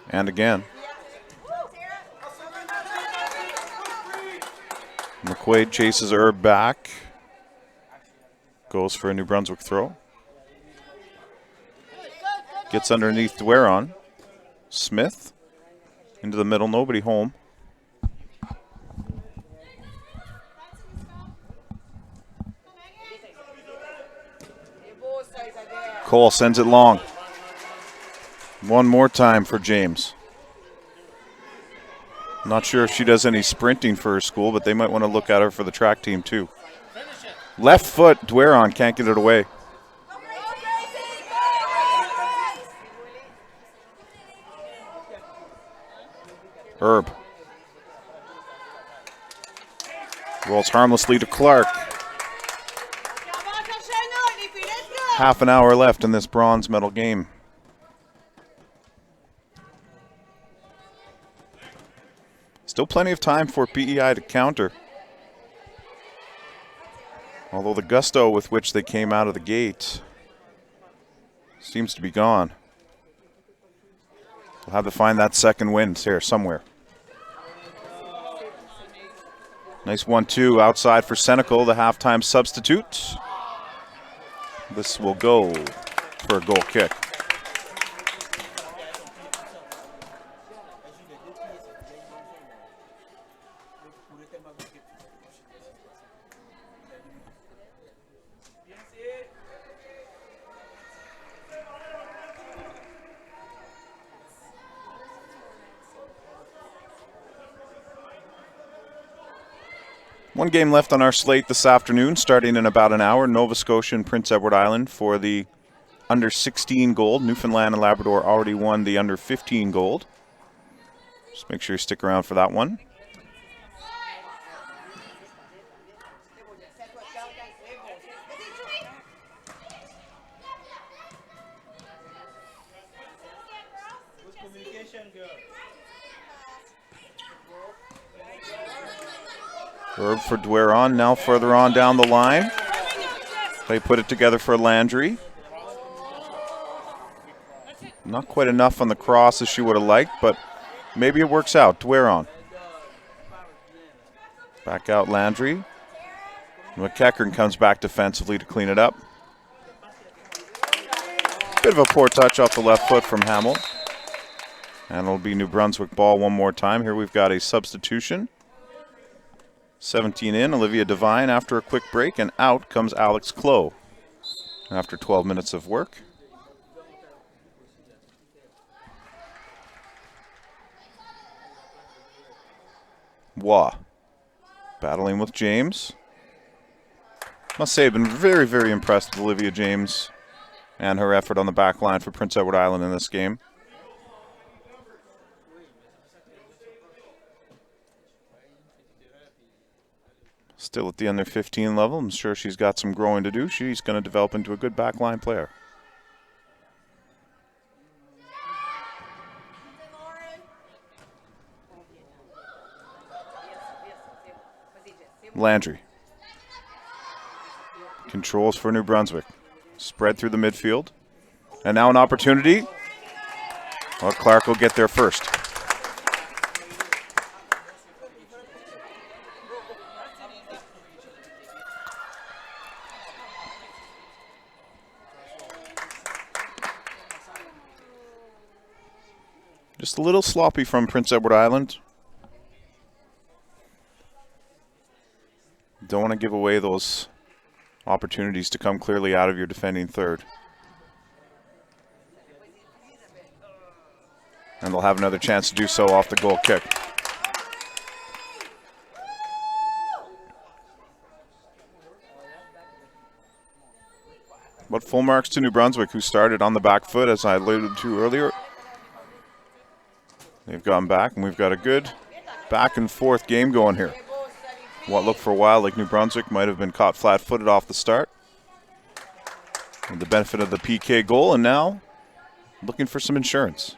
And again. McQuaid chases Herb back. Goes for a New Brunswick throw. Gets underneath Dweron. Smith into the middle, nobody home. Cole sends it long. One more time for James. Not sure if she does any sprinting for her school, but they might want to look at her for the track team too. Left foot, Dweron can't get it away. Herb. Rolls harmlessly to Clark. Half an hour left in this bronze medal game. Still plenty of time for PEI to counter. Although the gusto with which they came out of the gate seems to be gone. We'll have to find that second wind here somewhere. Nice 1-2 outside for Senecal, the halftime substitute. This will go for a goal kick. One game left on our slate this afternoon, starting in about an hour. Nova Scotia and Prince Edward Island for the under-16 gold. Newfoundland and Labrador already won the under-15 gold. Just make sure you stick around for that one. Herb for Dweron, now further on down the line. They put it together for Landry. Not quite enough on the cross as she would have liked, but maybe it works out. Dweron. Back out Landry. McEachern comes back defensively to clean it up. Bit of a poor touch off the left foot from Hamill. And it'll be New Brunswick ball one more time. Here we've got a substitution. 17 in, Olivia Devine after a quick break, and out comes Alex Clough after 12 minutes of work. Wah battling with James. Must say I've been very, very impressed with Olivia James and her effort on the back line for Prince Edward Island in this game. Still at the under 15 level. I'm sure she's got some growing to do. She's going to develop into a good backline player. Landry. Controls for New Brunswick. Spread through the midfield. And now an opportunity. Well, Clark will get there first. Just a little sloppy from Prince Edward Island. Don't want to give away those opportunities to come clearly out of your defending third. And they'll have another chance to do so off the goal kick. But full marks to New Brunswick, who started on the back foot, as I alluded to earlier. They've gone back, and we've got a good back and forth game going here. What looked for a while like New Brunswick might have been caught flat-footed off the start. With the benefit of the PK goal, and now looking for some insurance.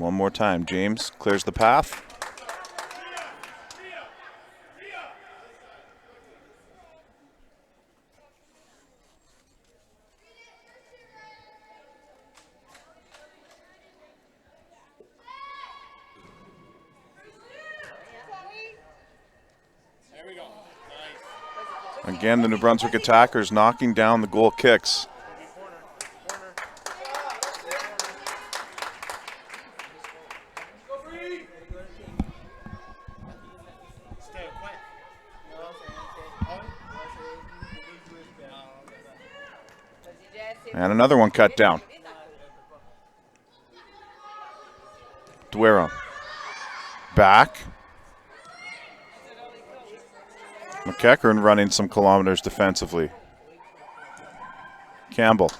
One more time. James clears the path. Again, the New Brunswick attackers knocking down the goal kicks. And another one cut down. Duero. Back. McEachern running some kilometers defensively. Campbell.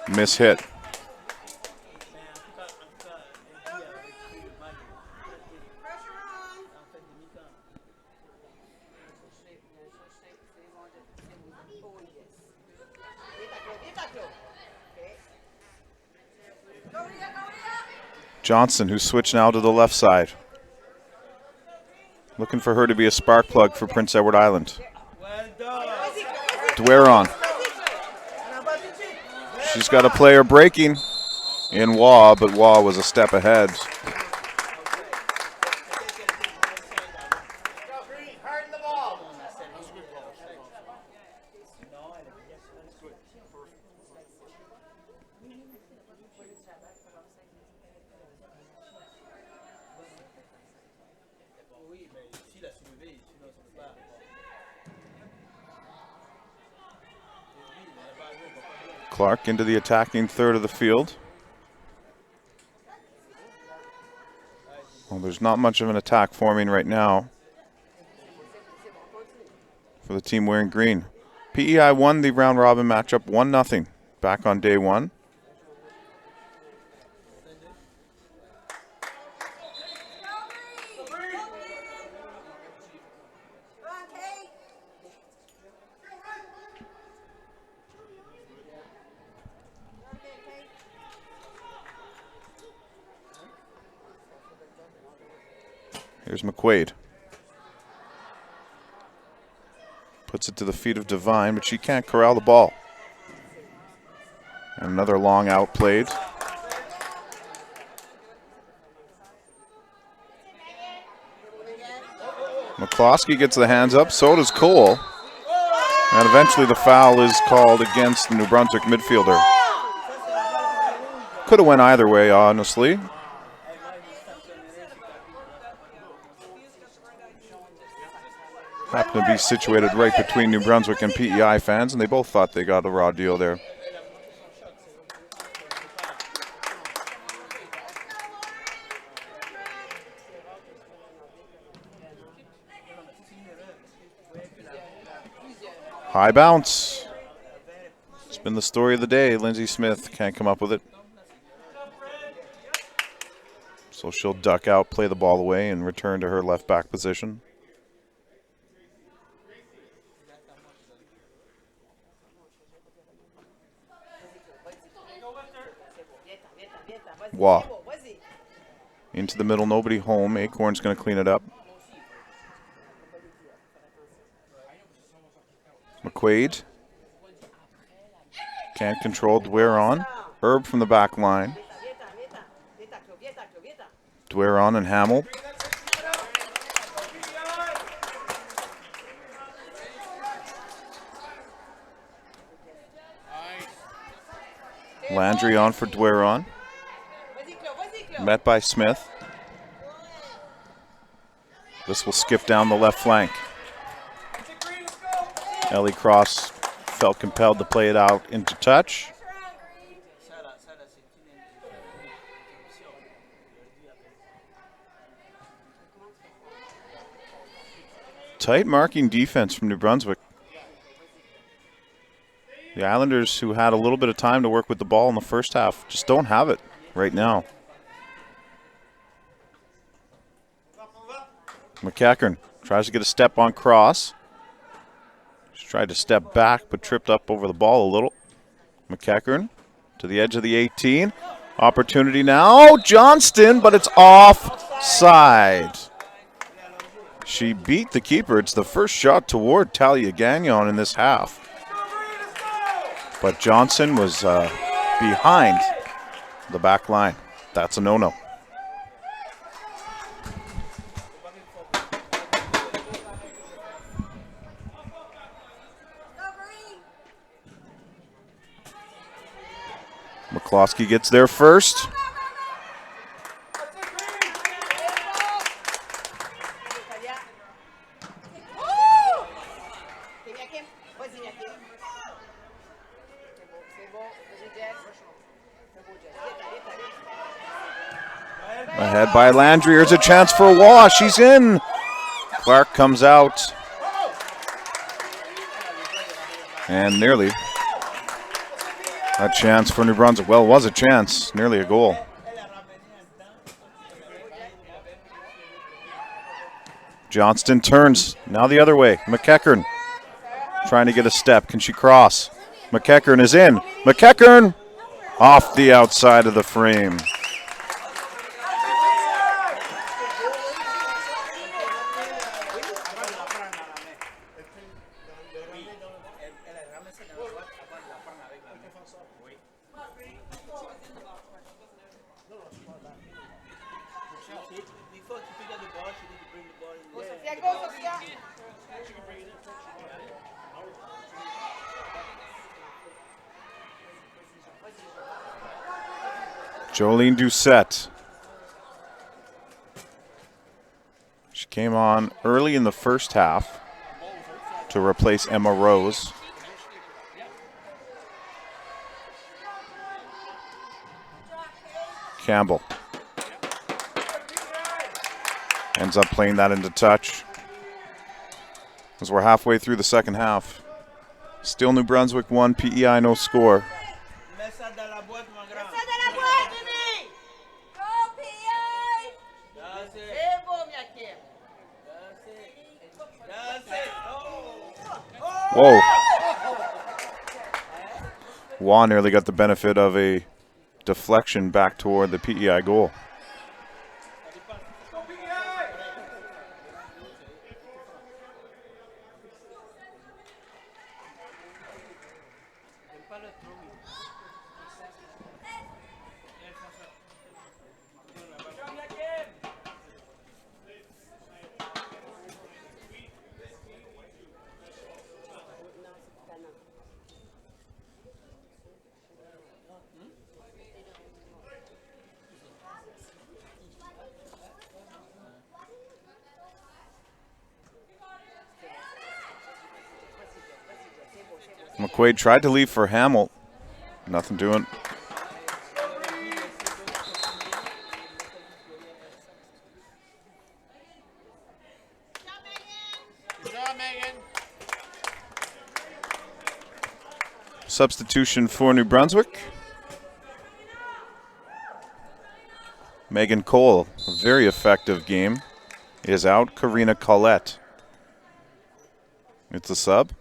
Miss hit. Johnson, who's switched now to the left side. Looking for her to be a spark plug for Prince Edward Island. Dueron. She's got a player breaking in Waugh, but Waugh was a step ahead. Clark into the attacking third of the field. Well, there's not much of an attack forming right now for the team wearing green. PEI won the round robin matchup 1-0 back on day one. Here's McQuaid. Puts it to the feet of Devine, but she can't corral the ball. And another long out played. McCloskey gets the hands up, so does Cole. And eventually the foul is called against the New Brunswick midfielder. Could have went either way, honestly. Happened to be situated right between New Brunswick and PEI fans, and they both thought they got a raw deal there. High bounce. It's been the story of the day. Lindsay Smith can't come up with it. So she'll duck out, play the ball away, and return to her left back position. Waugh. Into the middle, nobody home. Acorn's going to clean it up. McQuaid. Can't control Dueron. Herb from the back line. Dueron and Hamill. Landry on for Dueron. Met by Smith. This will skip down the left flank. Ellie Cross felt compelled to play it out into touch. Tight marking defense from New Brunswick. The Islanders, who had a little bit of time to work with the ball in the first half, just don't have it right now. McEachern tries to get a step on Cross. She tried to step back but tripped up over the ball a little. McEachern to the edge of the 18. Opportunity now. Johnston, but it's offside. She beat the keeper. It's the first shot toward Talia Gagnon in this half. But Johnson was behind the back line. That's a no-no. McCloskey gets there first. Ahead by Landry. Here's a chance for Waugh. She's in. Clark comes out. And nearly a chance for New Brunswick. Well, it was a chance. Nearly a goal. Johnston turns. Now the other way. McEachern trying to get a step. Can she cross? McEachern is in. McEachern off the outside of the frame. Jolene Doucette. She came on early in the first half to replace Emma Rose. Campbell ends up playing that into touch as we're halfway through the second half. Still New Brunswick 1, PEI no score. Whoa. Waugh nearly got the benefit of a deflection back toward the PEI goal. McQuaid tried to leave for Hamill. Nothing doing. Substitution for New Brunswick. Megan Cole, a very effective game, is out. Karina Collette. It's a sub.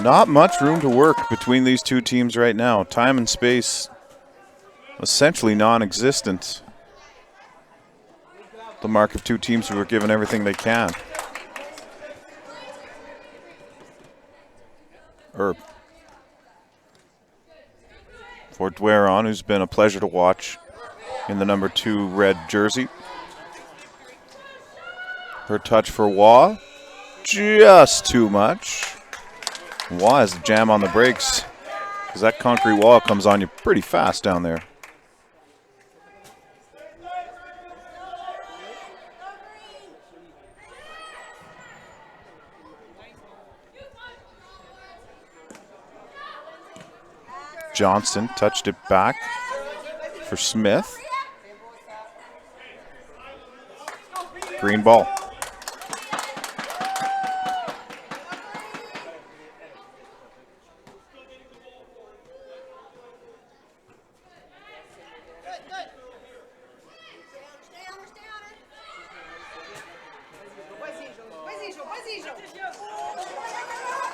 Not much room to work between these two teams right now. Time and space essentially non-existent. The mark of two teams who are given everything they can. For Dweron, who's been a pleasure to watch in the number 2 red jersey. Her touch for Waugh, just too much. Waugh has the jam on the brakes because that concrete wall comes on you pretty fast down there. Johnston touched it back for Smith. Green ball.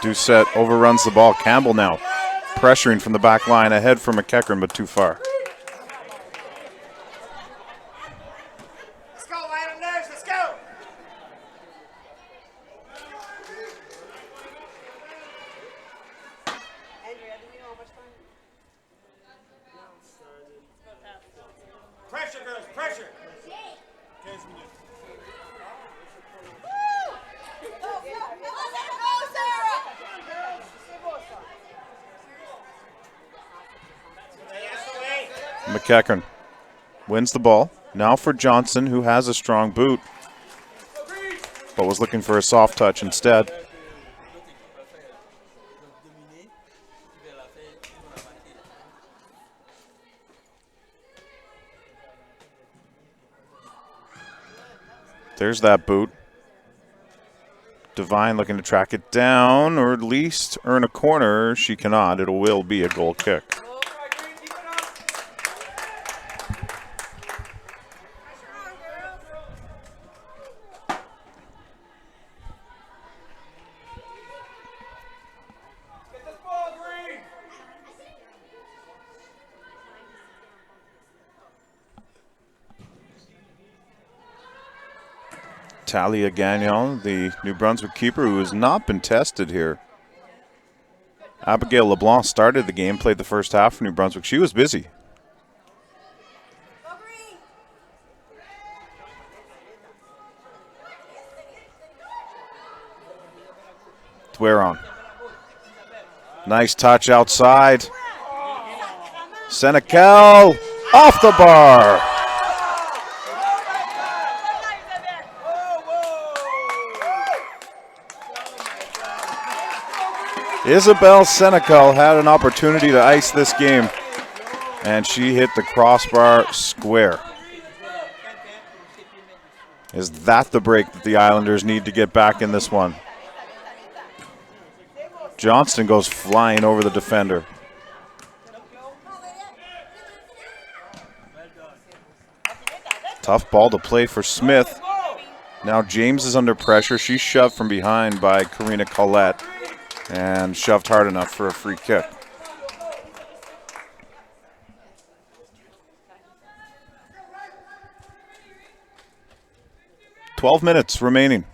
Doucette overruns the ball. Campbell now pressuring from the back line, ahead for McEachern, but too far. Let's go, Islanders, let's go! Andrea, do we know how much time? Pressure, girls, pressure! McEachern wins the ball. Now for Johnson, who has a strong boot, but was looking for a soft touch instead. There's that boot. Devine looking to track it down, or at least earn a corner. She cannot. It will be a goal kick. Talia Gagnon, the New Brunswick keeper, who has not been tested here. Abigail LeBlanc started the game, played the first half for New Brunswick. She was busy. Dweron. Nice touch outside. Senecal off the bar. Isabel Senecal had an opportunity to ice this game, and she hit the crossbar square. Is that the break that the Islanders need to get back in this one? Johnston goes flying over the defender. Tough ball to play for Smith. Now James is under pressure. She's shoved from behind by Karina Collette and shoved hard enough for a free kick. "12 minutes remaining.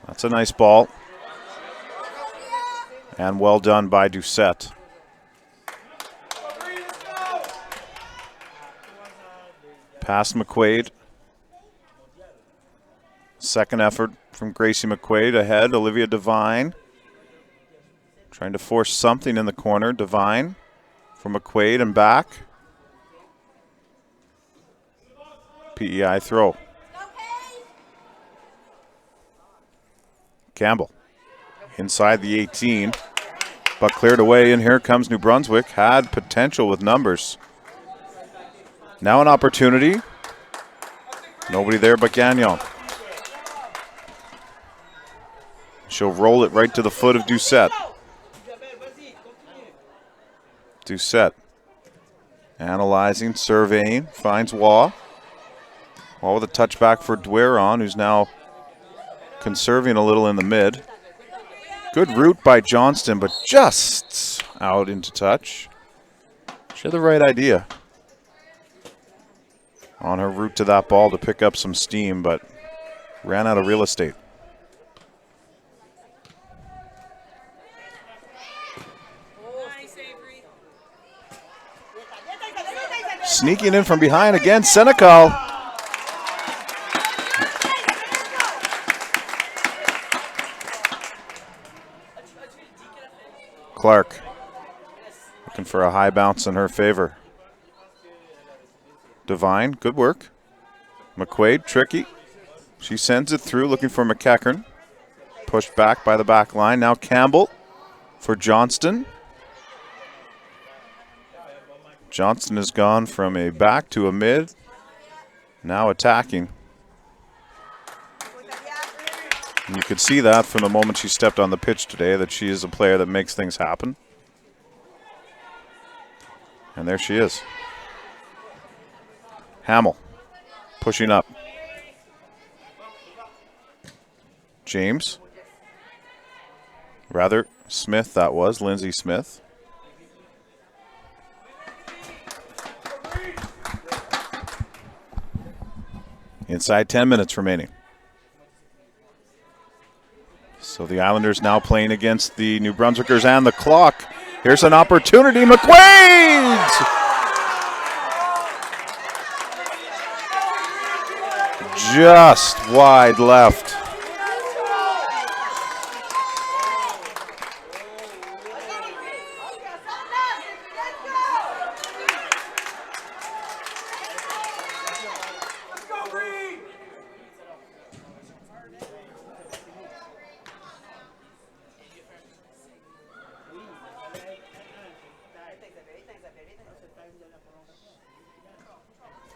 That's a nice ball. And well done by Doucette. Past McQuaid. Second effort from Gracie McQuaid ahead. Olivia Devine trying to force something in the corner. Devine from McQuaid and back. PEI throw. Campbell inside the 18, but cleared away, and here comes New Brunswick. Had potential with numbers. Now an opportunity. Nobody there but Gagnon. She'll roll it right to the foot of Doucette. Doucette analyzing, surveying, finds Waugh. Waugh with a touchback for Dweron, who's now conserving a little in the mid. Good route by Johnston, but just out into touch. She had the right idea on her route to that ball to pick up some steam, but ran out of real estate. Sneaking in from behind again, Senecal. Clark looking for a high bounce in her favor. Devine, good work. McQuaid, tricky. She sends it through, looking for McEachern. Pushed back by the back line. Now Campbell for Johnston. Johnston has gone from a back to a mid. Now attacking. And you could see that from the moment she stepped on the pitch today, that she is a player that makes things happen. And there she is. Hamill pushing up. James. Rather, Smith that was, Lindsay Smith. Inside 10 minutes remaining. So the Islanders now playing against the New Brunswickers and the clock. Here's an opportunity, McQuaid! Just wide left.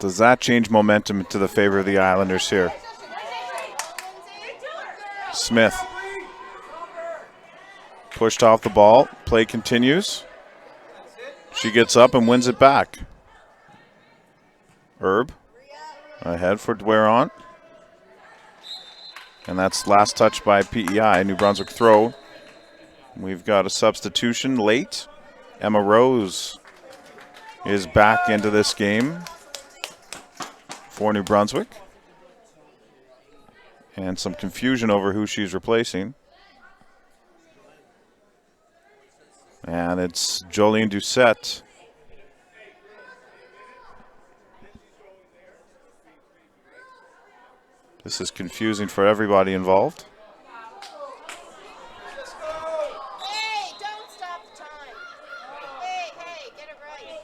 Does that change momentum to the favor of the Islanders here? Smith. Pushed off the ball. Play continues. She gets up and wins it back. Herb. Ahead for Dwayron. And that's last touch by PEI. New Brunswick throw. We've got a substitution late. Emma Rose is back into this game for New Brunswick. And some confusion over who she's replacing. And it's Jolene Doucette. This is confusing for everybody involved. Hey, don't stop the time. Hey, get it right.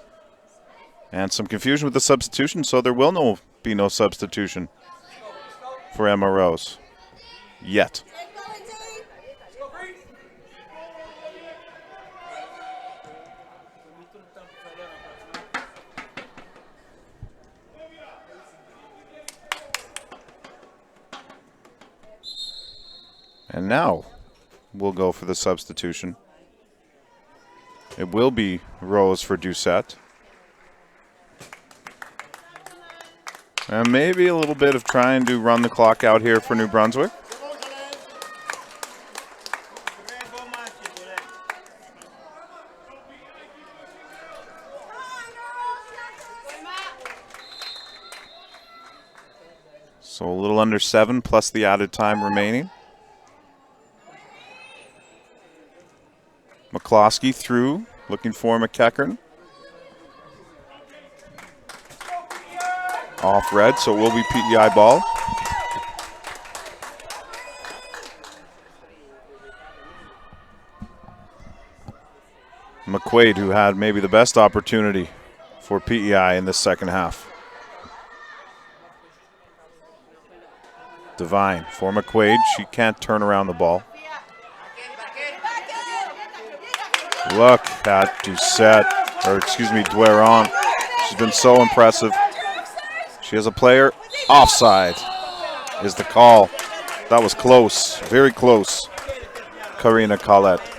And some confusion with the substitution, so there will be no substitution for Emma Rose yet. And now we'll go for the substitution. It will be Rose for Doucette. And maybe a little bit of trying to run the clock out here for New Brunswick. So a little under 7 plus the added time remaining. McCloskey through, looking for McEachern. Off red, so it will be PEI ball. McQuaid, who had maybe the best opportunity for PEI in this second half. Devine for McQuaid. She can't turn around the ball. Look at Doucette, or excuse me, Dwayron. She's been so impressive. She has a player. Offside is the call. That was close, very close. Karina Collette.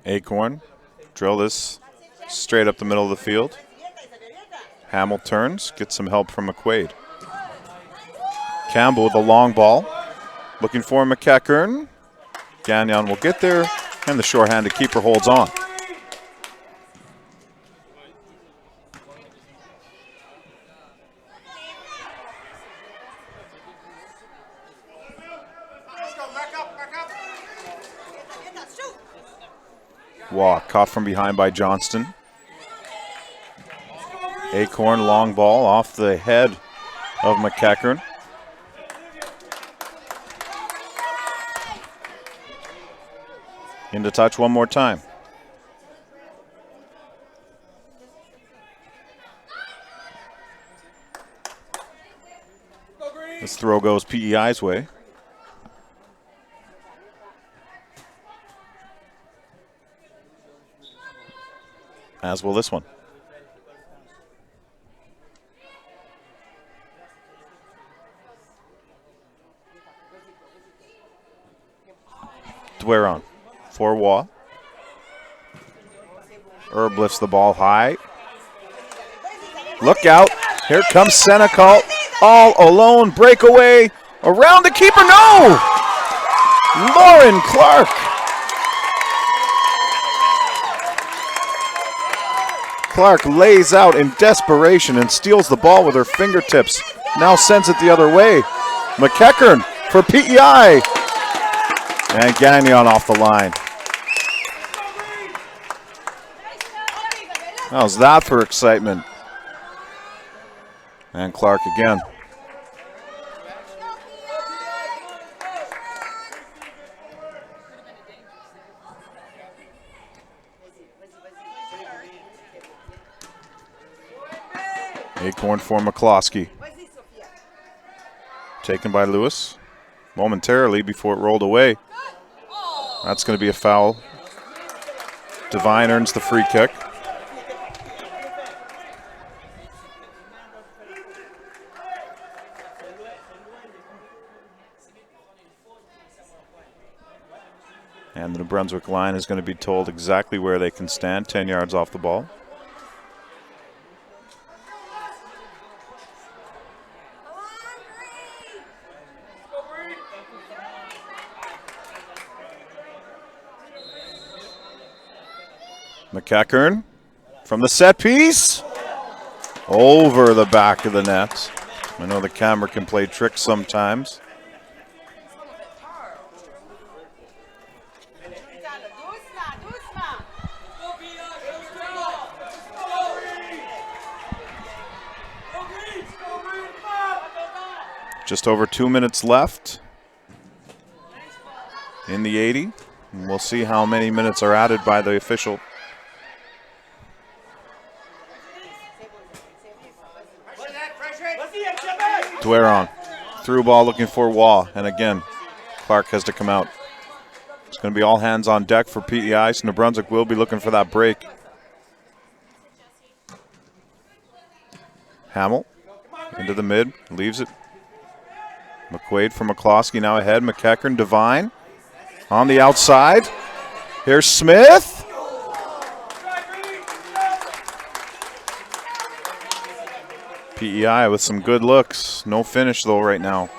Acorn, drill this straight up the middle of the field. Hamill turns, gets some help from McQuaid. Campbell with a long ball, looking for McEachern. Gagnon will get there, and the short-handed keeper holds on. Walk, caught from behind by Johnston. Acorn long ball off the head of McEachern. Into touch one more time. This throw goes PEI's way. As will this one. Dwyer on. For Waugh. Herb lifts the ball high. Look out. Here comes Senecal. All alone. Breakaway. Around the keeper. No! Lauren Clark. Clark lays out in desperation and steals the ball with her fingertips. Now sends it the other way. McEachern for PEI. And Gagnon off the line. How's that for excitement? And Clark again. Acorn for McCloskey. Taken by Lewis momentarily before it rolled away. That's going to be a foul. Devine earns the free kick. And the New Brunswick line is going to be told exactly where they can stand, 10 yards off the ball. McEachern from the set piece. Over the back of the net. I know the camera can play tricks sometimes. Just over 2 minutes left in the 80. And we'll see how many minutes are added by the official. Dwyer on. Through ball looking for Waugh. And again, Clark has to come out. It's going to be all hands on deck for PEI, so New Brunswick will be looking for that break. Hamill into the mid, leaves it. McQuaid for McCloskey now ahead. McEachern, Devine on the outside. Here's Smith. PEI with some good looks. No finish though right now.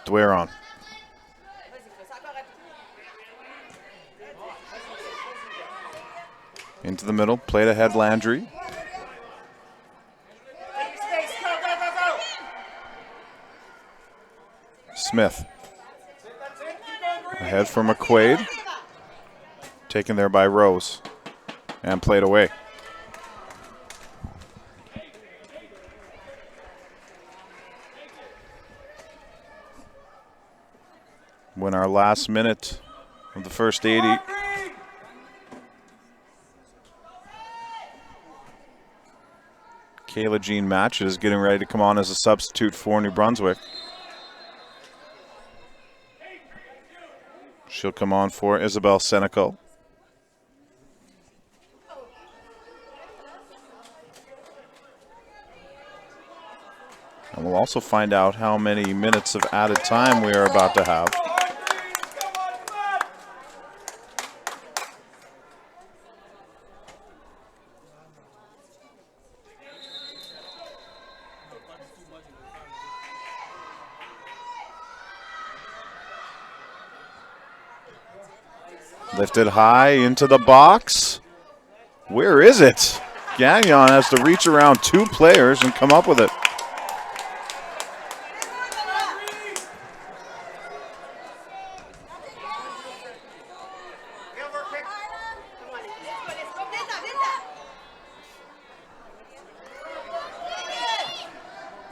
Dwyer on. Into the middle, played ahead Landry. Smith. Ahead for McQuaid. Taken there by Rose. And played away. When our last minute of the first 80. Kayla Jean Match is getting ready to come on as a substitute for New Brunswick. She'll come on for Isabel Senecal. And we'll also find out how many minutes of added time we are about to have. Lifted high into the box. Where is it? Gagnon has to reach around two players and come up with it.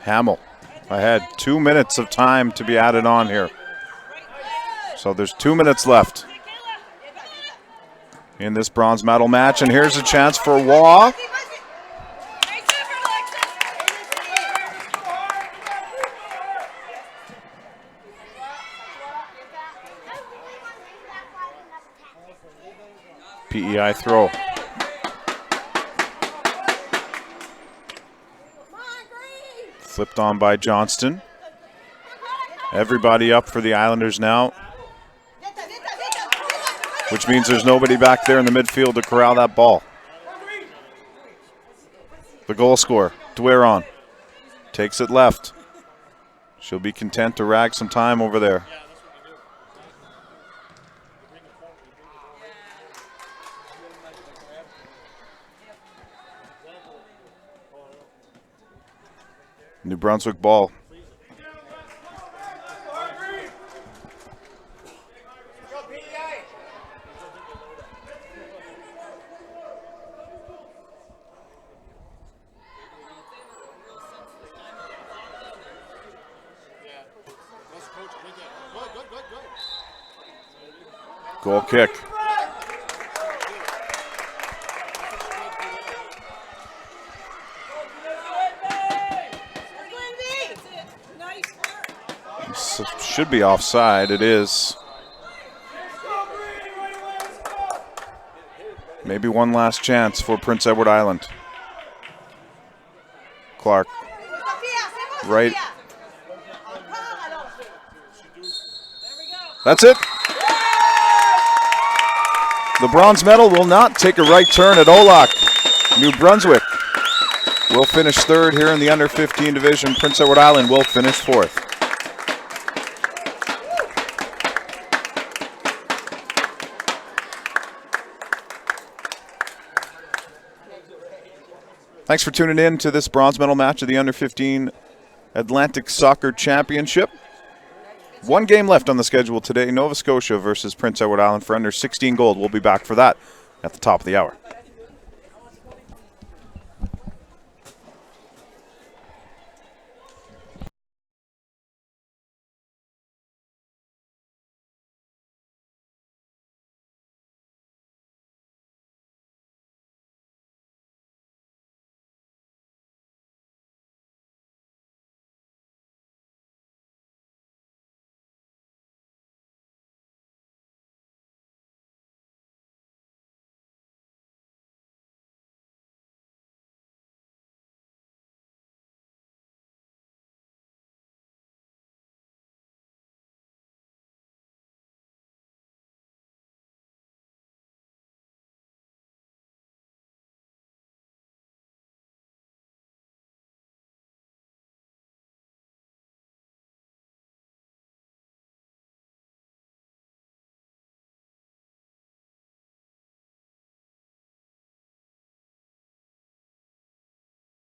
Hamill ahead. 2 minutes of time to be added on here. So there's 2 minutes left in this bronze medal match. And here's a chance for Waugh. PEI throw. Flipped on by Johnston. Everybody up for the Islanders now, which means there's nobody back there in the midfield to corral that ball. The goal scorer, Dwayron, takes it left. She'll be content to rag some time over there. New Brunswick ball. Goal kick. Should be offside. It is. Maybe one last chance for Prince Edward Island. Clark. Right. That's it. The bronze medal will not take a right turn at Olac. New Brunswick will finish third here in the under 15 division. Prince Edward Island will finish fourth. Thanks for tuning in to this bronze medal match of the under 15 Atlantic Soccer Championship. One game left on the schedule today, Nova Scotia versus Prince Edward Island for under 16 gold. We'll be back for that at the top of the hour.